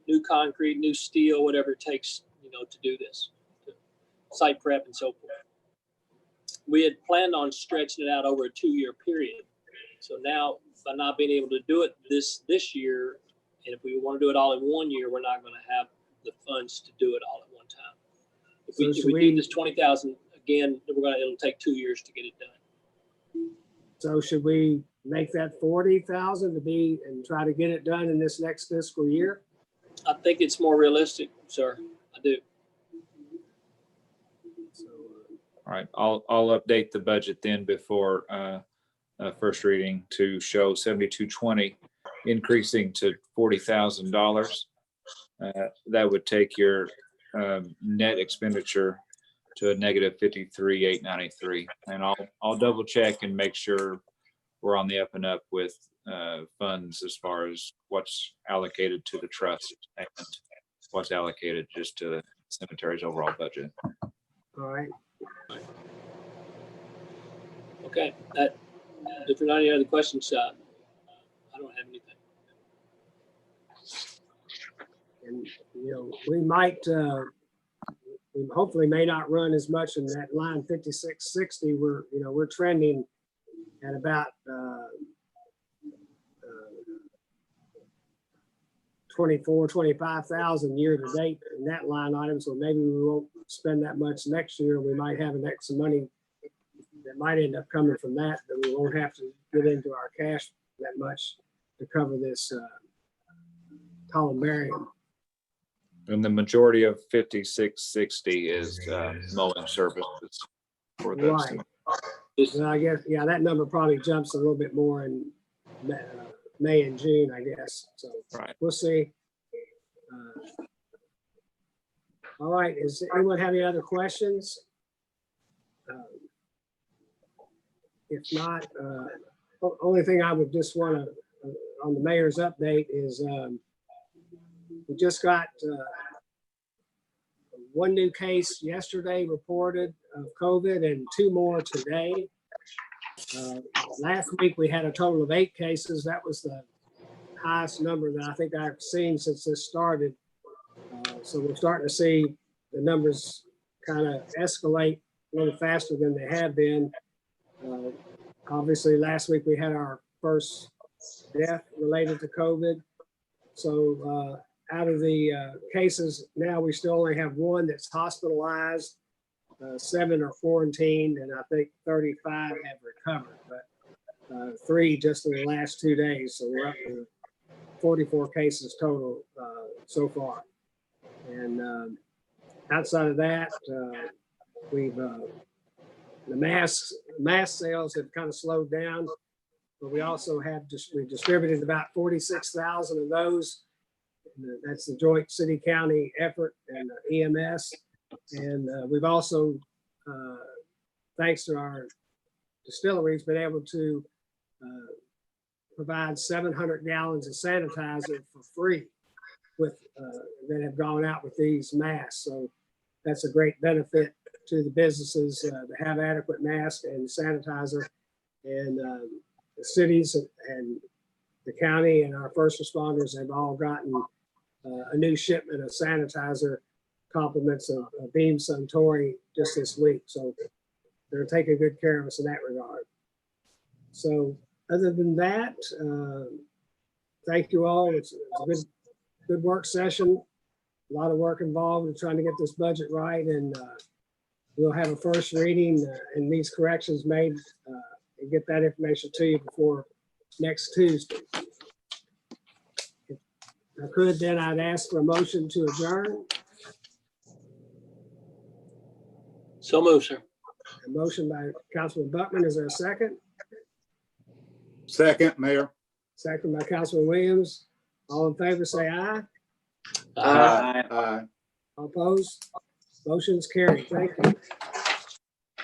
new concrete, new steel, whatever it takes, to do this, site prep and so forth. We had planned on stretching it out over a 2-year period. So now, by not being able to do it this year, and if we want to do it all in 1 year, we're not going to have the funds to do it all at one time. If we need this 20,000 again, it'll take 2 years to get it done. So should we make that 40,000 to be and try to get it done in this next fiscal year? I think it's more realistic, sir. I do. So, All right, I'll update the budget then before first reading to show 7220 increasing to $40,000. That would take your net expenditure to a negative 53,893. And I'll double check and make sure we're on the up and up with funds as far as what's allocated to the trust and what's allocated just to the cemetery's overall budget. all right. Okay. If there are not any other questions, I don't have anything. And, we might, we hopefully may not run as much in that line 5660. We're trending at about 25,000 year to date in that line item. So maybe we won't spend that much next year. We might have an extra money that might end up coming from that we won't have to get into our cash that much to cover this columbarium. And the majority of 5660 is mowing services for those. Right. Well, I guess, yeah, that number probably jumps a little bit more in May and June, I guess. So Right. we'll see. All right, does anyone have any other questions? If not, only thing I would just want to, on the mayor's update is we just got one new case yesterday reported of COVID and 2 more today. Last week we had a total of 8 cases. That was the highest number that I think I've seen since this started. So we're starting to see the numbers kind of escalate a little faster than they have been. Obviously, last week we had our first death related to COVID. So out of the cases, now we still only have 1 that's hospitalized, 7 are quarantined, and I think 35 have recovered, but 3 just in the last 2 days. So we're up to 44 cases total so far. And outside of that, we've the mask sales have kind of slowed down, but we also have we distributed about 46,000 of those. And that's the joint city county effort and EMS. And we've also, thanks to our distilleries, been able to provide 700 gallons of sanitizer for free with that have gone out with these masks. So that's a great benefit to the businesses to have adequate masks and sanitizer. And the cities and the county and our first responders have all gotten a new shipment of sanitizer, compliments of Beam Suntory just this week. So they're taking good care of us in that regard. So other than that, thank you all. It's a good work session. A lot of work involved in trying to get this budget right, and we'll have a first reading and these corrections made and get that information to you before next Tuesday. If I could, then I'd ask for a motion to adjourn. So move, sir. A motion by Councilman Buckman. Is there a second? Second, Mayor. Second by Councilman Williams. All in favor, say aye. Aye. All opposed? Motion's carried. Thank you.